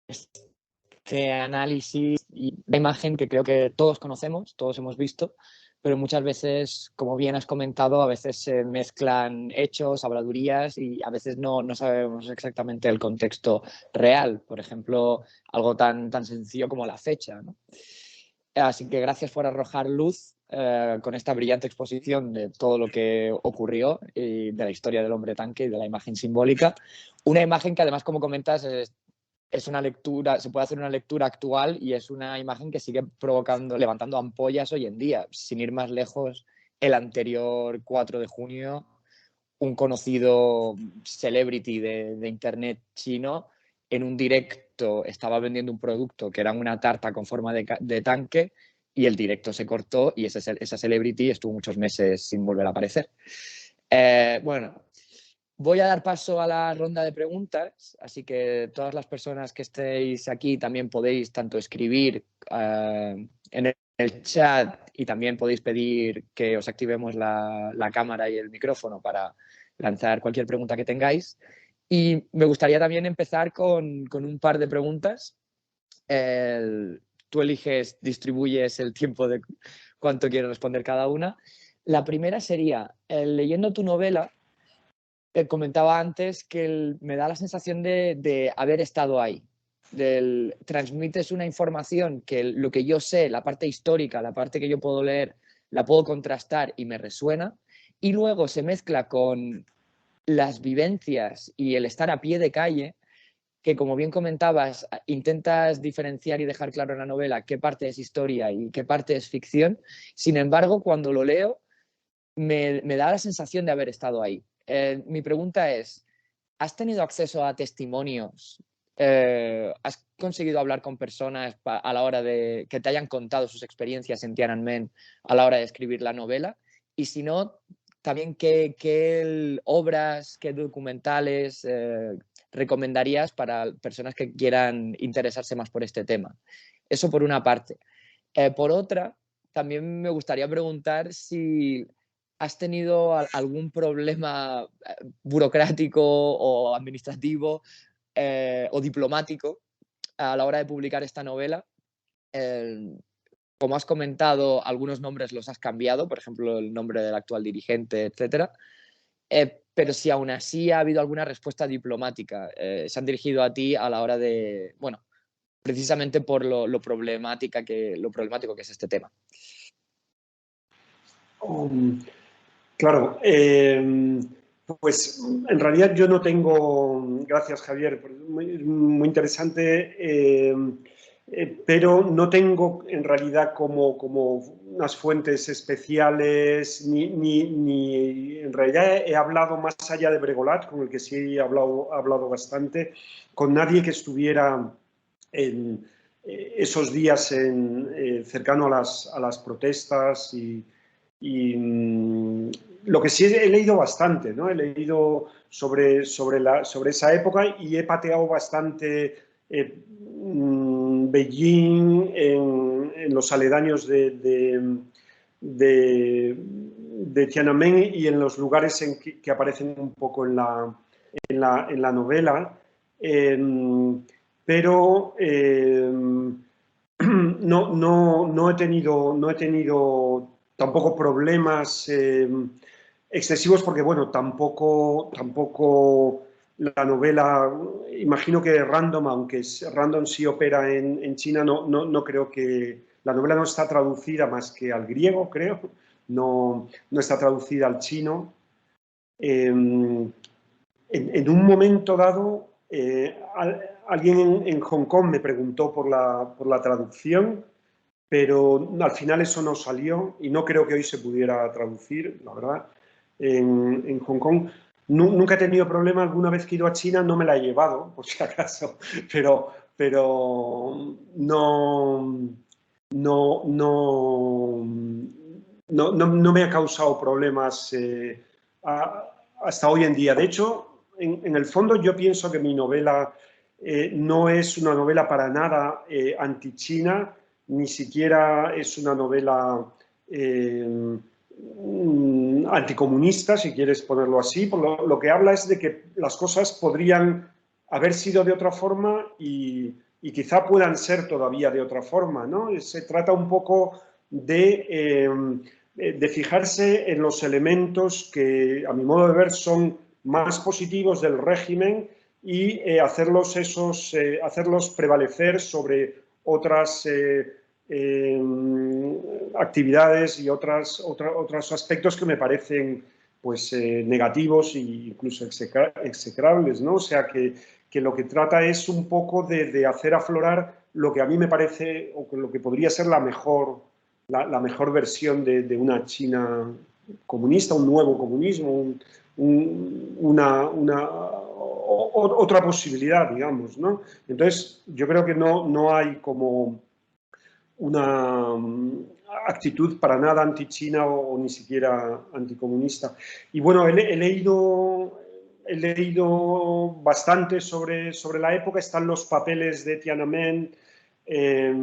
este análisis y la imagen que creo que todos conocemos, todos hemos visto, pero muchas veces, como bien has comentado, a veces se mezclan hechos, habladurías y a veces no sabemos exactamente el contexto real. Por ejemplo, algo tan sencillo como la fecha, ¿no? Así que gracias por arrojar luz con esta brillante exposición de todo lo que ocurrió y de la historia del hombre tanque y de la imagen simbólica. Una imagen que además, como comentas, es una lectura, se puede hacer una lectura actual y es una imagen que sigue levantando ampollas hoy en día. Sin ir más lejos, el anterior 4 de junio, un conocido celebrity de internet chino en un directo estaba vendiendo un producto que era una tarta con forma de tanque y el directo se cortó y esa celebrity estuvo muchos meses sin volver a aparecer. Bueno, voy a dar paso a la ronda de preguntas, así que todas las personas que estéis aquí también podéis tanto escribir en el chat y también podéis pedir que os activemos la cámara y el micrófono para lanzar cualquier pregunta que tengáis. Y me gustaría también empezar con un par de preguntas. Tú distribuyes el tiempo de cuánto quieres responder cada una. La primera sería, leyendo tu novela, te comentaba antes que me da la sensación de haber estado ahí. Transmites una información que lo que yo sé, la parte histórica, la parte que yo puedo leer, la puedo contrastar y me resuena. Y luego se mezcla con las vivencias y el estar a pie de calle que, como bien comentabas, intentas diferenciar y dejar claro en la novela qué parte es historia y qué parte es ficción. Sin embargo, cuando lo leo, me da la sensación de haber estado ahí. Mi pregunta es, ¿has tenido acceso a testimonios? ¿Has conseguido hablar con personas a la hora de que te hayan contado sus experiencias en Tiananmen a la hora de escribir la novela? Y si no, también qué obras, qué documentales recomendarías para personas que quieran interesarse más por este tema. Eso por una parte. Por otra, también me gustaría preguntar si has tenido algún problema burocrático o administrativo o diplomático a la hora de publicar esta novela. Como has comentado, algunos nombres los has cambiado, por ejemplo, el nombre del actual dirigente, etcétera. Pero si aún así ha habido alguna respuesta diplomática, se han dirigido a ti a la hora de, bueno, precisamente por lo problemático que es este tema. Claro, pues en realidad yo no tengo, gracias Javier, muy interesante, pero no tengo en realidad como unas fuentes especiales, ni en realidad he hablado más allá de Bregolat, con el que sí he hablado bastante, con nadie que estuviera en esos días cercano a las protestas y lo que sí he leído bastante, ¿no? He leído sobre esa época y he pateado bastante Beijing en los aledaños de Tiananmen y en los lugares que aparecen un poco en la novela. Pero no he tenido tampoco problemas excesivos porque, bueno, tampoco la novela, imagino que Random, aunque Random sí opera en China, no creo que, la novela no está traducida más que al griego, creo, no está traducida al chino. En un momento dado, alguien en Hong Kong me preguntó por la traducción, pero al final eso no salió y no creo que hoy se pudiera traducir, la verdad, en Hong Kong. Nunca he tenido problema, alguna vez que he ido a China no me la he llevado, por si acaso, pero no me ha causado problemas hasta hoy en día. De hecho, en el fondo yo pienso que mi novela no es una novela para nada anti-China, ni siquiera es una novela anticomunista, si quieres ponerlo así. Lo que habla es de que las cosas podrían haber sido de otra forma y quizá puedan ser todavía de otra forma, ¿no? Se trata un poco de fijarse en los elementos que, a mi modo de ver, son más positivos del régimen y hacerlos prevalecer sobre otras actividades y otros aspectos que me parecen pues, negativos e incluso execrables, ¿no? O sea que lo que trata es un poco de hacer aflorar lo que a mí me parece o lo que podría ser la mejor versión de una China comunista, un nuevo comunismo, otra posibilidad, digamos, ¿no? Entonces, yo creo que no hay como una actitud para nada anti-China o ni siquiera anticomunista. Y bueno, he leído bastante sobre la época, están los papeles de Tiananmen, he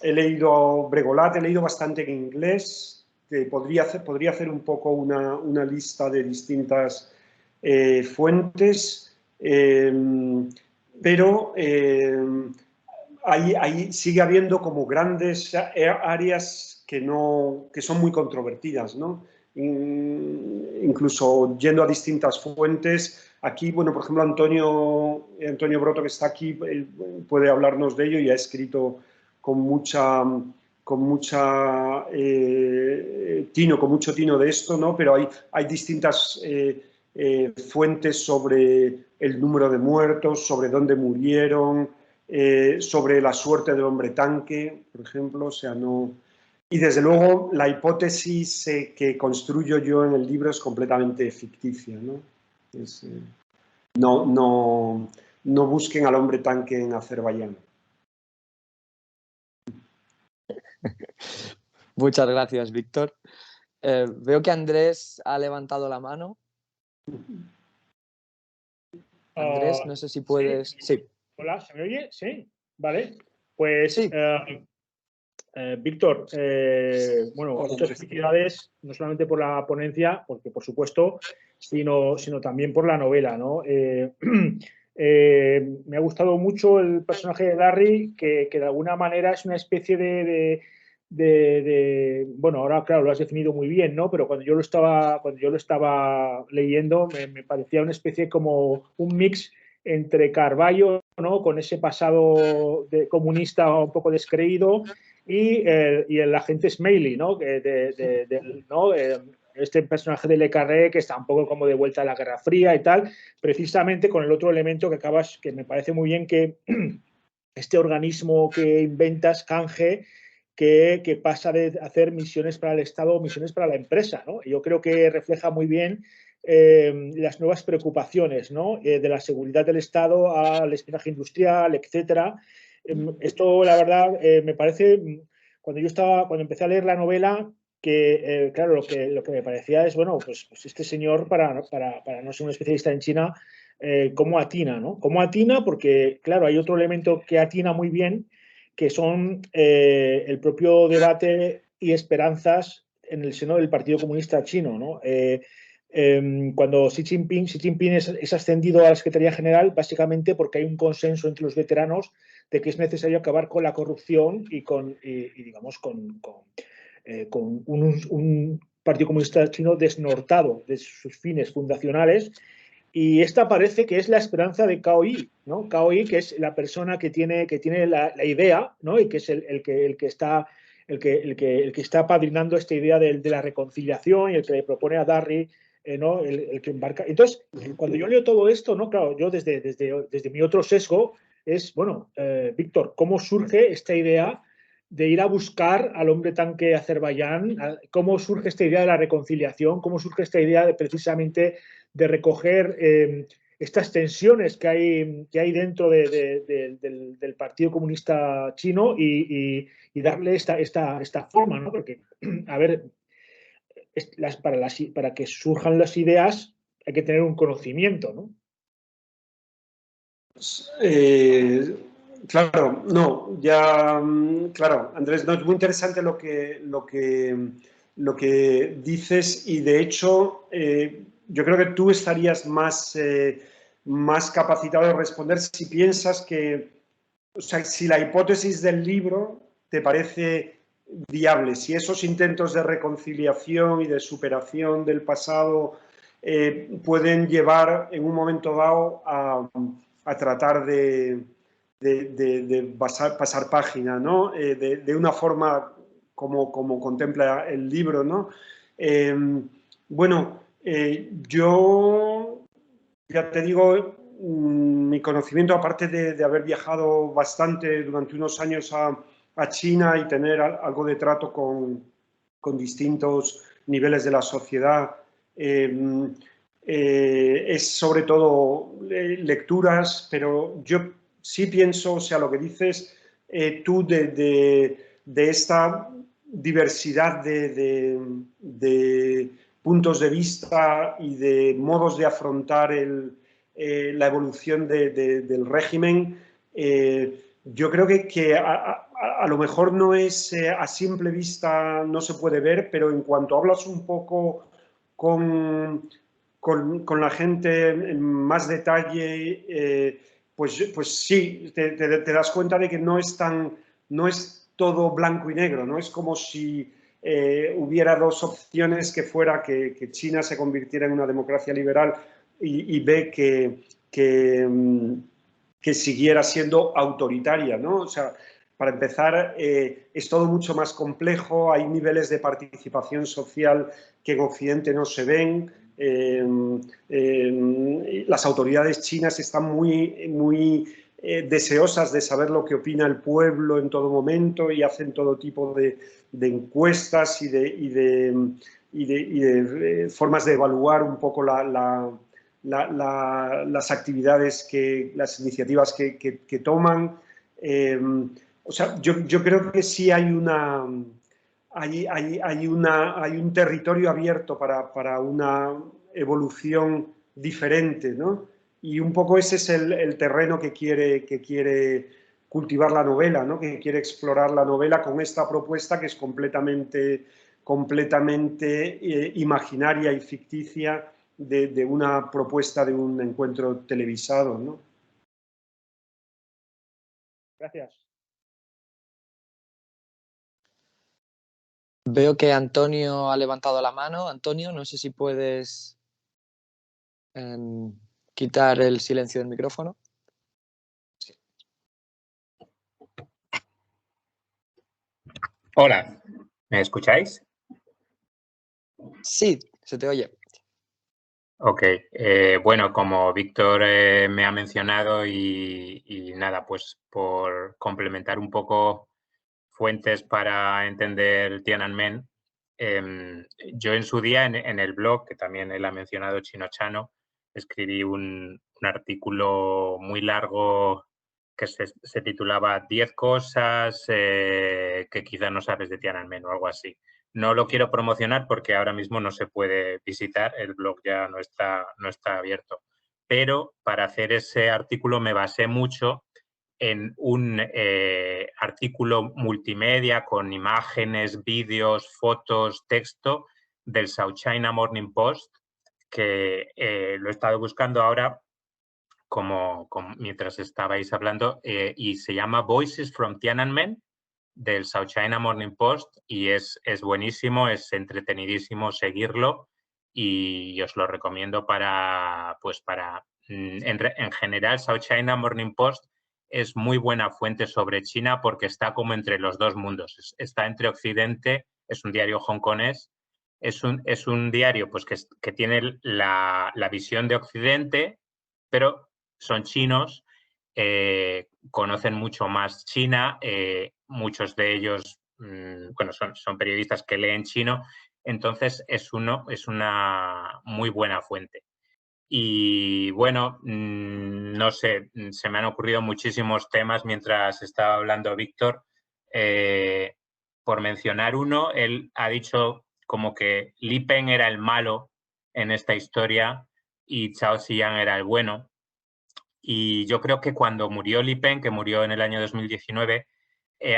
leído Bregolat, he leído bastante en inglés, que podría hacer un poco una lista de distintas fuentes, pero ahí sigue habiendo como grandes áreas que son muy controvertidas, ¿no? Incluso yendo a distintas fuentes. Aquí, bueno, por ejemplo, Antonio Broto, que está aquí, puede hablarnos de ello y ha escrito con mucho tino de esto, ¿no? Pero hay distintas fuentes sobre el número de muertos, sobre dónde murieron, sobre la suerte del hombre tanque, por ejemplo, o sea, no... Y desde luego la hipótesis que construyo yo en el libro es completamente ficticia, ¿no? No busquen al hombre tanque en Azerbaiyán. Muchas gracias, Víctor. Veo que Andrés ha levantado la mano. Andrés, no sé si puedes... Sí. Hola, ¿se me oye? Sí, vale. Pues, sí. Víctor, bueno, Hola, muchas felicidades, no solamente por la ponencia, porque por supuesto, sino también por la novela, ¿no? Me ha gustado mucho el personaje de Darry, que de alguna manera es una especie bueno, ahora claro, lo has definido muy bien, ¿no? Pero cuando yo lo estaba leyendo, me parecía una especie como un mix entre Carballo, ¿no? Con ese pasado comunista un poco descreído, y el agente Smiley, ¿no? Este personaje de Le Carré, que está un poco como de vuelta a la Guerra Fría y tal, precisamente con el otro elemento que me parece muy bien, que este organismo que inventas, Canje, que pasa de hacer misiones para el Estado a misiones para la empresa, ¿no? Yo creo que refleja muy bien las nuevas preocupaciones, ¿no? De la seguridad del Estado al espionaje industrial, etcétera. Esto, la verdad, me parece, cuando empecé a leer la novela, que claro, lo que me parecía es, bueno, pues este señor, para no ser un especialista en China, cómo atina, ¿no? Cómo atina, porque, claro, hay otro elemento que atina muy bien, que son el propio debate y esperanzas en el seno del Partido Comunista Chino, ¿no? Cuando Xi Jinping es ascendido a la Secretaría General, básicamente porque hay un consenso entre los veteranos de que es necesario acabar con la corrupción y digamos, con un Partido Comunista Chino desnortado de sus fines fundacionales. Y esta parece que es la esperanza de Cao Yi, ¿no? Cao Yi, que es la persona que tiene la idea, ¿no? Y que es el que está apadrinando esta idea de la reconciliación, y el que le propone a Darry, ¿no? El que embarca. Entonces, cuando yo leo todo esto, ¿no? Claro, yo desde mi otro sesgo es, bueno, Víctor, ¿cómo surge esta idea de ir a buscar al hombre tanque Azerbaiyán? ¿Cómo surge esta idea de la reconciliación? ¿Cómo surge esta idea precisamente de recoger estas tensiones que hay dentro del Partido Comunista Chino y darle esta forma, ¿no? Porque, a ver, para que surjan las ideas hay que tener un conocimiento, ¿no? Claro, no, ya, claro, Andrés, no, es muy interesante lo que dices, y de hecho yo creo que tú estarías más capacitado de responder si piensas que, o sea, si la hipótesis del libro te parece viable, si esos intentos de reconciliación y de superación del pasado pueden llevar en un momento dado a tratar de pasar página, ¿no? De una forma como contempla el libro, ¿no? Bueno, yo ya te digo, mi conocimiento, aparte de haber viajado bastante durante unos años a China y tener algo de trato con distintos niveles de la sociedad, es sobre todo lecturas, pero yo sí pienso, o sea, lo que dices tú de esta diversidad de puntos de vista y de modos de afrontar la evolución del régimen, yo creo que a lo mejor no es a simple vista, no se puede ver, pero en cuanto hablas un poco con la gente en más detalle, pues sí, te das cuenta de que no es todo blanco y negro, no es como si hubiera dos opciones, que fuera que China se convirtiera en una democracia liberal y B, que siguiera siendo autoritaria, ¿no? O sea, para empezar, es todo mucho más complejo, hay niveles de participación social que en Occidente no se ven, Las autoridades chinas están muy deseosas de saber lo que opina el pueblo en todo momento y hacen todo tipo de encuestas y de formas de evaluar un poco las actividades, las iniciativas que toman. O sea, yo creo que sí hay un territorio abierto para una evolución diferente, ¿no? Y un poco ese es el terreno que quiere cultivar la novela, ¿no? Que quiere explorar la novela con esta propuesta que es completamente imaginaria y ficticia de una propuesta de un encuentro televisado, ¿no? Gracias. Veo que Antonio ha levantado la mano. Antonio, no sé si puedes quitar el silencio del micrófono. Hola, ¿me escucháis? Sí, se te oye. Ok, bueno, como Víctor me ha mencionado y nada, pues por complementar un poco fuentes para entender Tiananmen, yo en su día en el blog, que también él ha mencionado, Chinochano, escribí un artículo muy largo que se titulaba 10 cosas que quizá no sabes de Tiananmen o algo así. No lo quiero promocionar porque ahora mismo no se puede visitar, el blog ya no está abierto. Pero para hacer ese artículo me basé mucho en un artículo multimedia con imágenes, vídeos, fotos, texto del South China Morning Post, que lo he estado buscando ahora mientras estabais hablando, y se llama Voices from Tiananmen, del South China Morning Post, y es buenísimo, es entretenidísimo seguirlo y os lo recomiendo en general, South China Morning Post es muy buena fuente sobre China porque está como entre los dos mundos, está entre Occidente, es un diario hongkonés, es un diario pues que tiene la visión de Occidente, pero son chinos, conocen mucho más China, muchos de ellos bueno, son periodistas que leen chino, entonces es una muy buena fuente. Y bueno, no sé, se me han ocurrido muchísimos temas mientras estaba hablando Víctor. Por mencionar uno, él ha dicho como que Li Peng era el malo en esta historia y Chao Ziyang era el bueno. Y yo creo que cuando murió Li Peng, que murió en el año 2019,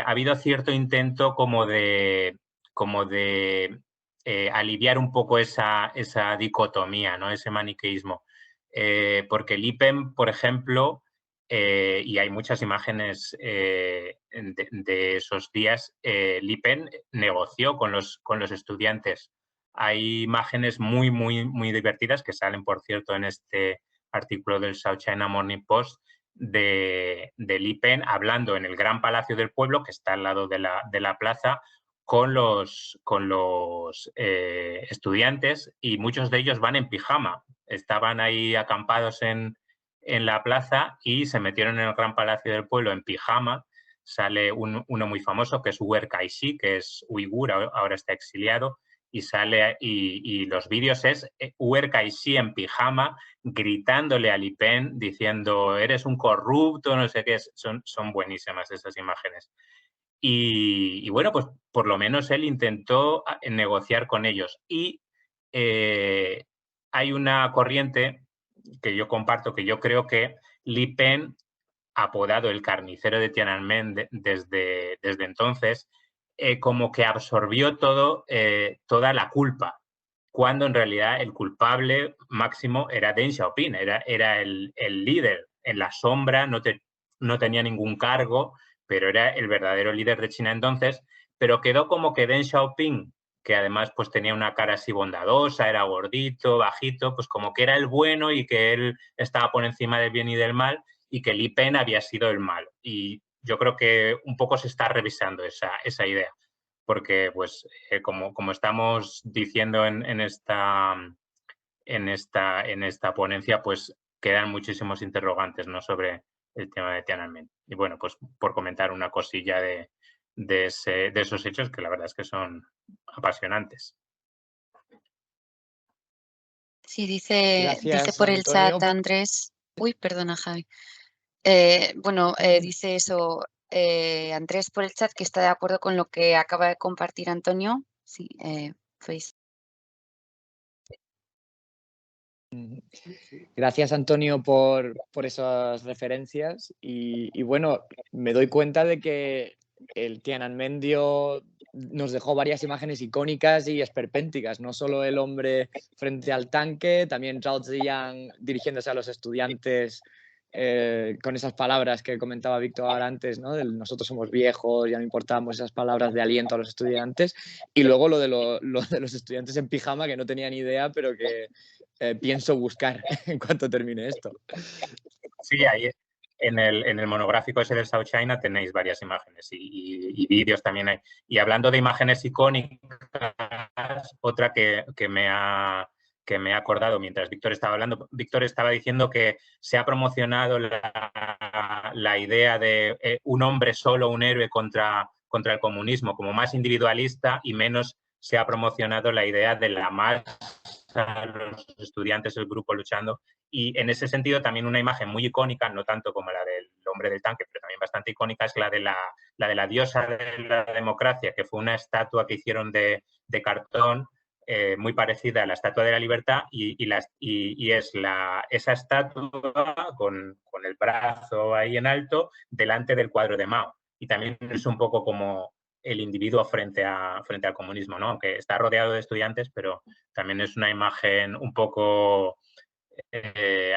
ha habido cierto intento como de aliviar un poco esa dicotomía, ¿no? Ese maniqueísmo. Porque Li Peng, por ejemplo, y hay muchas imágenes de esos días, Li Peng negoció con los estudiantes. Hay imágenes muy, muy, muy divertidas que salen, por cierto, en este artículo del South China Morning Post de Li Peng hablando en el Gran Palacio del Pueblo, que está al lado de la plaza, con los estudiantes, y muchos de ellos van en pijama. Estaban ahí acampados en la plaza y se metieron en el Gran Palacio del Pueblo en pijama. Sale uno muy famoso que es Wu Erkaixi, que es uigur, ahora está exiliado, y sale y los vídeos es Wu Erkaixi en pijama gritándole a Li Peng diciendo eres un corrupto, no sé qué, son buenísimas esas imágenes. Y bueno, pues por lo menos él intentó negociar con ellos. Y hay una corriente que yo comparto, que yo creo que Li Peng, apodado el carnicero de Tiananmen desde entonces, como que absorbió toda la culpa, cuando en realidad el culpable máximo era Deng Xiaoping, era el líder en la sombra, no tenía ningún cargo, pero era el verdadero líder de China entonces, pero quedó como que Deng Xiaoping, que además pues tenía una cara así bondadosa, era gordito, bajito, pues como que era el bueno y que él estaba por encima del bien y del mal, y que Li Peng había sido el malo. Y yo creo que un poco se está revisando esa idea, porque pues como estamos diciendo en en esta ponencia, pues quedan muchísimos interrogantes, ¿no?, sobre el tema de Tiananmen. Y bueno, pues por comentar una cosilla de esos hechos que la verdad es que son apasionantes. Sí, dice Gracias, por el chat Antonio. Andrés. Uy, perdona, Javi. Bueno, dice eso Andrés por el chat, que está de acuerdo con lo que acaba de compartir Antonio. Sí, Face. Gracias, Antonio, por esas referencias. Y bueno, me doy cuenta de que el Tiananmen nos dejó varias imágenes icónicas y esperpénticas. No solo el hombre frente al tanque, también Zhao Ziyang dirigiéndose a los estudiantes con esas palabras que comentaba Víctor antes, ¿no? Nosotros somos viejos, ya no importamos, esas palabras de aliento a los estudiantes. Y luego lo de los estudiantes en pijama, que no tenía ni idea, pero que pienso buscar en cuanto termine esto. Sí, ahí en el monográfico ese del South China tenéis varias imágenes y vídeos también hay. Y hablando de imágenes icónicas, otra que me ha acordado mientras Víctor estaba hablando. Víctor estaba diciendo que se ha promocionado la idea de un hombre solo, un héroe contra el comunismo, como más individualista, y menos se ha promocionado la idea de la masa, los estudiantes, el grupo luchando. Y en ese sentido también una imagen muy icónica, no tanto como la del hombre del tanque, pero también bastante icónica, es la de la diosa de la democracia, que fue una estatua que hicieron de cartón, muy parecida a la Estatua de la Libertad, y es esa estatua con el brazo ahí en alto delante del cuadro de Mao. Y también es un poco como el individuo frente al comunismo, ¿no? Aunque está rodeado de estudiantes, pero también es una imagen un poco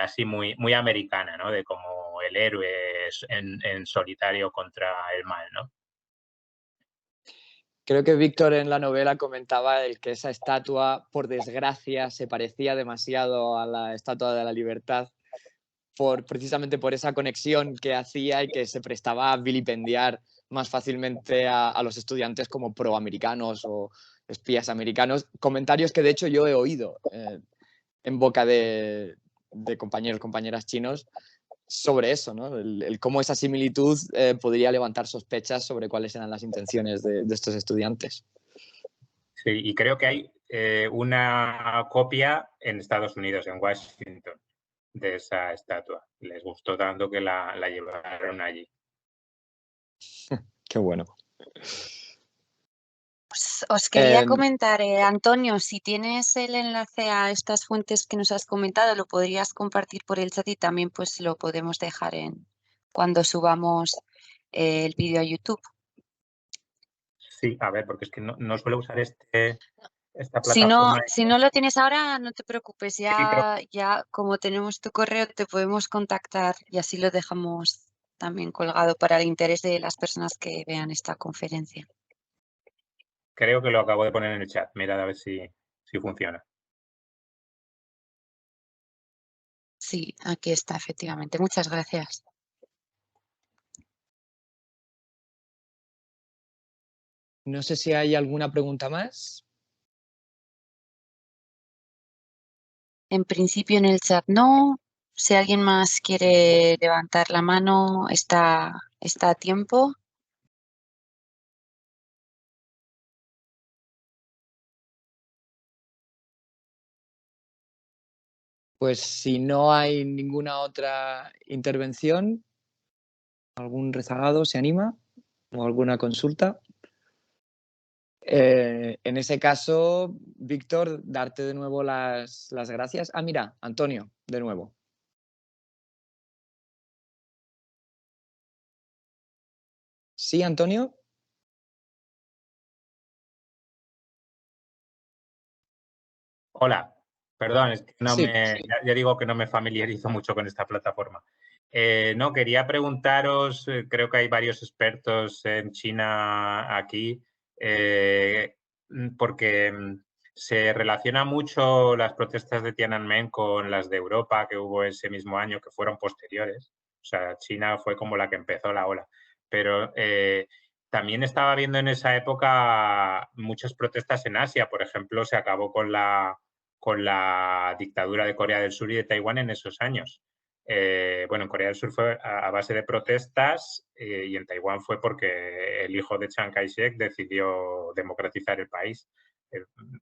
así muy, muy americana, ¿no? De como el héroe en solitario contra el mal, ¿no? Creo que Víctor en la novela comentaba el que esa estatua, por desgracia, se parecía demasiado a la Estatua de la Libertad, precisamente por esa conexión que hacía y que se prestaba a vilipendiar más fácilmente a los estudiantes como proamericanos o espías americanos. Comentarios que de hecho yo he oído en boca de compañeros, compañeras chinos sobre eso, ¿no? El cómo esa similitud podría levantar sospechas sobre cuáles eran las intenciones de estos estudiantes. Sí, y creo que hay una copia en Estados Unidos, en Washington, de esa estatua. Les gustó tanto que la llevaron allí. Qué bueno. Pues os quería comentar, Antonio, si tienes el enlace a estas fuentes que nos has comentado, lo podrías compartir por el chat y también pues lo podemos dejar cuando subamos el vídeo a YouTube. Sí, a ver, porque es que no suelo usar esta plataforma. Si no lo tienes ahora, no te preocupes, ya como tenemos tu correo te podemos contactar y así lo dejamos también colgado para el interés de las personas que vean esta conferencia. Creo que lo acabo de poner en el chat. Mirad a ver si funciona. Sí, aquí está, efectivamente. Muchas gracias. No sé si hay alguna pregunta más. En principio en el chat no. Si alguien más quiere levantar la mano, está a tiempo. Pues si no hay ninguna otra intervención, ¿algún rezagado se anima? ¿O alguna consulta? En ese caso, Víctor, darte de nuevo las gracias. Ah, mira, Antonio, de nuevo. ¿Sí, Antonio? Hola, perdón, es que Sí. ya digo que no me familiarizo mucho con esta plataforma. No, quería preguntaros, creo que hay varios expertos en China aquí, porque se relaciona mucho las protestas de Tiananmen con las de Europa que hubo ese mismo año, que fueron posteriores. O sea, China fue como la que empezó la ola. Pero también estaba viendo en esa época muchas protestas en Asia. Por ejemplo, se acabó con con la dictadura de Corea del Sur y de Taiwán en esos años. Bueno, en Corea del Sur fue a base de protestas y en Taiwán fue porque el hijo de Chiang Kai-shek decidió democratizar el país.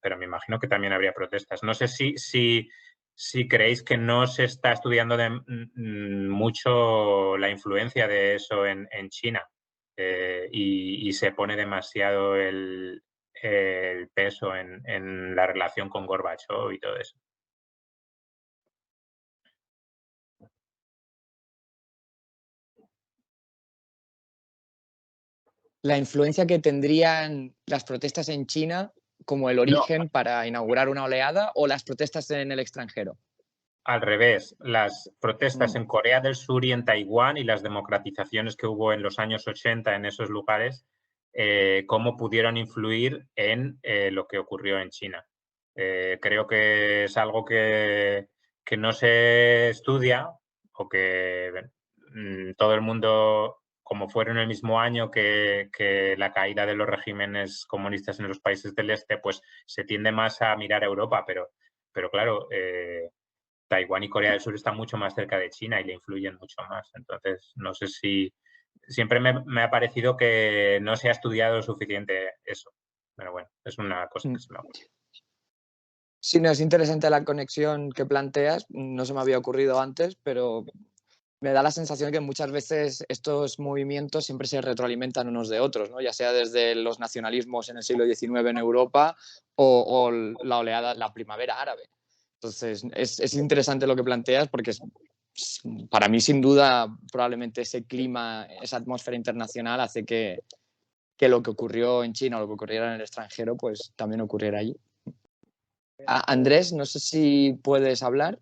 Pero me imagino que también habría protestas. No sé si creéis que no se está estudiando mucho la influencia de eso en China y se pone demasiado el peso en la relación con Gorbachov y todo eso. La influencia que tendrían las protestas en China como el origen para inaugurar una oleada, o las protestas en el extranjero. Al revés, las protestas en Corea del Sur y en Taiwán y las democratizaciones que hubo en los años 80 en esos lugares, cómo pudieron influir en lo que ocurrió en China. Creo que es algo que no se estudia o que todo el mundo, como fueron el mismo año que la caída de los regímenes comunistas en los países del este, pues se tiende más a mirar a Europa, pero claro, Taiwán y Corea del Sur están mucho más cerca de China y le influyen mucho más. Entonces, no sé si... Siempre me ha parecido que no se ha estudiado lo suficiente eso. Pero bueno, es una cosa que se me ocurre. Sí, no, es interesante la conexión que planteas. No se me había ocurrido antes, pero me da la sensación que muchas veces estos movimientos siempre se retroalimentan unos de otros, ¿no? Ya sea desde los nacionalismos en el siglo XIX en Europa o la oleada, la primavera árabe. Entonces, es interesante lo que planteas porque para mí, sin duda, probablemente ese clima, esa atmósfera internacional hace que lo que ocurrió en China o lo que ocurriera en el extranjero, pues también ocurriera allí. Andrés, no sé si puedes hablar.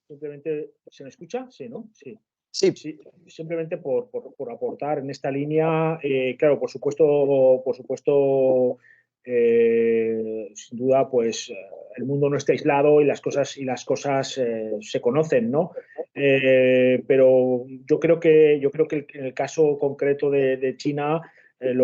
Simplemente, ¿se me escucha? Sí, ¿no? Sí. Sí. Sí, simplemente por aportar en esta línea, claro, por supuesto, sin duda, pues el mundo no está aislado y las cosas se conocen, ¿no? Pero yo creo que en el caso concreto de China, el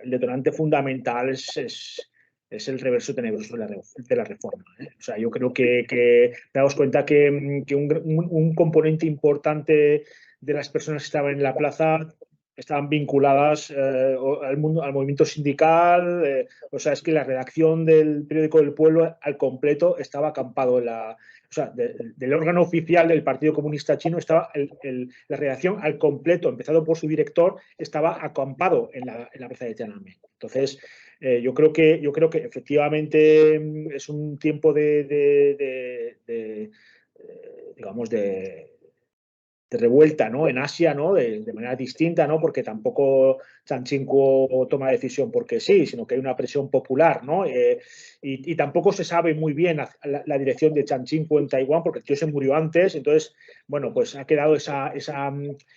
detonante fundamental es el reverso tenebroso de la reforma. O sea, yo creo que damos cuenta que un componente importante de las personas que estaban en la plaza estaban vinculadas al movimiento sindical. O sea, es que la redacción del periódico del Pueblo al completo estaba acampado o sea, del órgano oficial del Partido Comunista Chino estaba la redacción al completo, empezado por su director, estaba acampado en la plaza de Tiananmen. Entonces, yo creo que efectivamente es un tiempo digamos, de revuelta, ¿no? En Asia, ¿no? De manera distinta, ¿no? Porque tampoco Chan Chin-kuo toma decisión porque sí, sino que hay una presión popular, ¿no? Y tampoco se sabe muy bien la dirección de Chan Chin-kuo en Taiwán porque el tío se murió antes. Entonces, bueno, pues ha quedado esa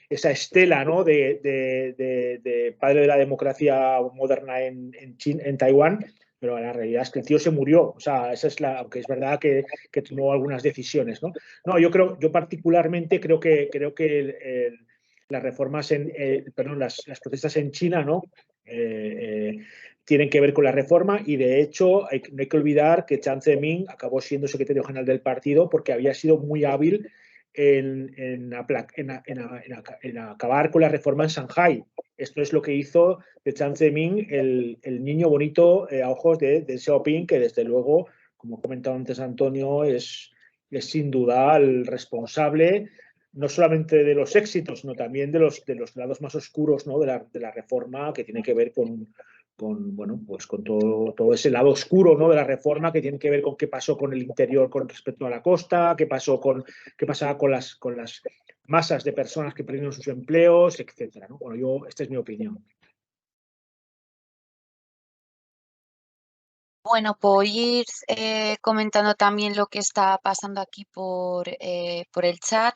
estela, ¿no? De padre de la democracia moderna en Taiwán. Pero la realidad es que el tío se murió. O sea, aunque es verdad que tomó algunas decisiones, ¿no? No, yo particularmente creo que las reformas las protestas en China, ¿no? Tienen que ver con la reforma y de hecho no hay que olvidar que Jiang Zemin acabó siendo secretario general del partido porque había sido muy hábil en acabar con la reforma en Shanghái. Esto es lo que hizo de Jiang Zemin el niño bonito a ojos de Xiaoping, que desde luego, como comentaba antes Antonio, es sin duda el responsable no solamente de los éxitos, sino también de los lados más oscuros, ¿no? de la reforma, que tiene que ver con bueno, pues con todo ese lado oscuro, ¿no? de la reforma, que tiene que ver con qué pasó con el interior con respecto a la costa, qué pasaba con las masas de personas que perdieron sus empleos, etcétera, ¿no? Bueno, esta es mi opinión. Bueno, voy a ir comentando también lo que está pasando aquí por el chat.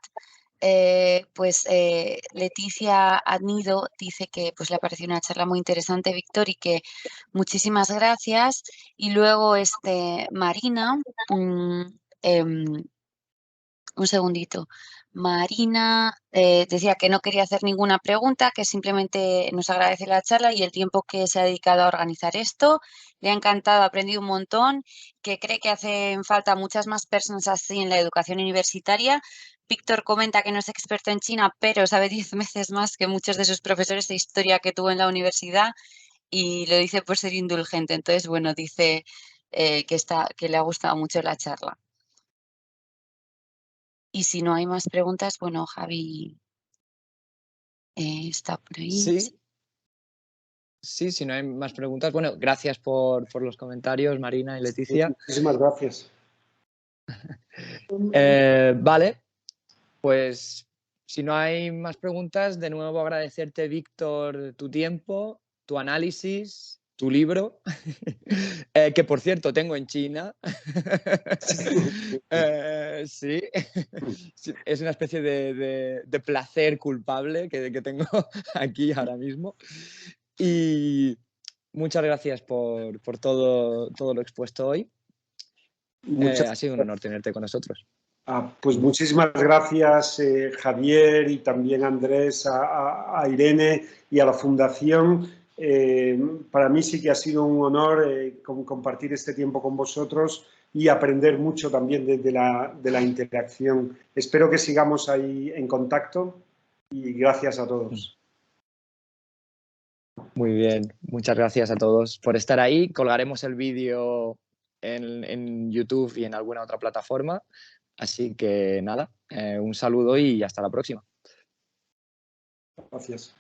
Leticia Adnido dice que pues, le ha parecido una charla muy interesante, Víctor, y que muchísimas gracias. Y luego Marina, un segundito. Marina decía que no quería hacer ninguna pregunta, que simplemente nos agradece la charla y el tiempo que se ha dedicado a organizar esto. Le ha encantado, ha aprendido un montón, que cree que hacen falta muchas más personas así en la educación universitaria. Víctor comenta que no es experto en China, pero sabe 10 veces más que muchos de sus profesores de historia que tuvo en la universidad y lo dice por ser indulgente. Entonces, bueno, dice que le ha gustado mucho la charla. Y si no hay más preguntas, bueno, Javi está por ahí. Sí. Sí, si no hay más preguntas. Bueno, gracias por los comentarios, Marina y Leticia. Muchísimas gracias. Vale, pues si no hay más preguntas, de nuevo agradecerte, Víctor, tu tiempo, tu análisis, tu libro, que por cierto tengo en China. Sí, es una especie de placer culpable que tengo aquí ahora mismo. Y muchas gracias por todo lo expuesto hoy. Ha sido un honor tenerte con nosotros. Pues muchísimas gracias, Javier, y también a Andrés, a Irene y a la Fundación. Para mí sí que ha sido un honor compartir este tiempo con vosotros y aprender mucho también de la interacción. Espero que sigamos ahí en contacto y gracias a todos. Muy bien, muchas gracias a todos por estar ahí. Colgaremos el vídeo en YouTube y en alguna otra plataforma. Así que nada, un saludo y hasta la próxima. Gracias.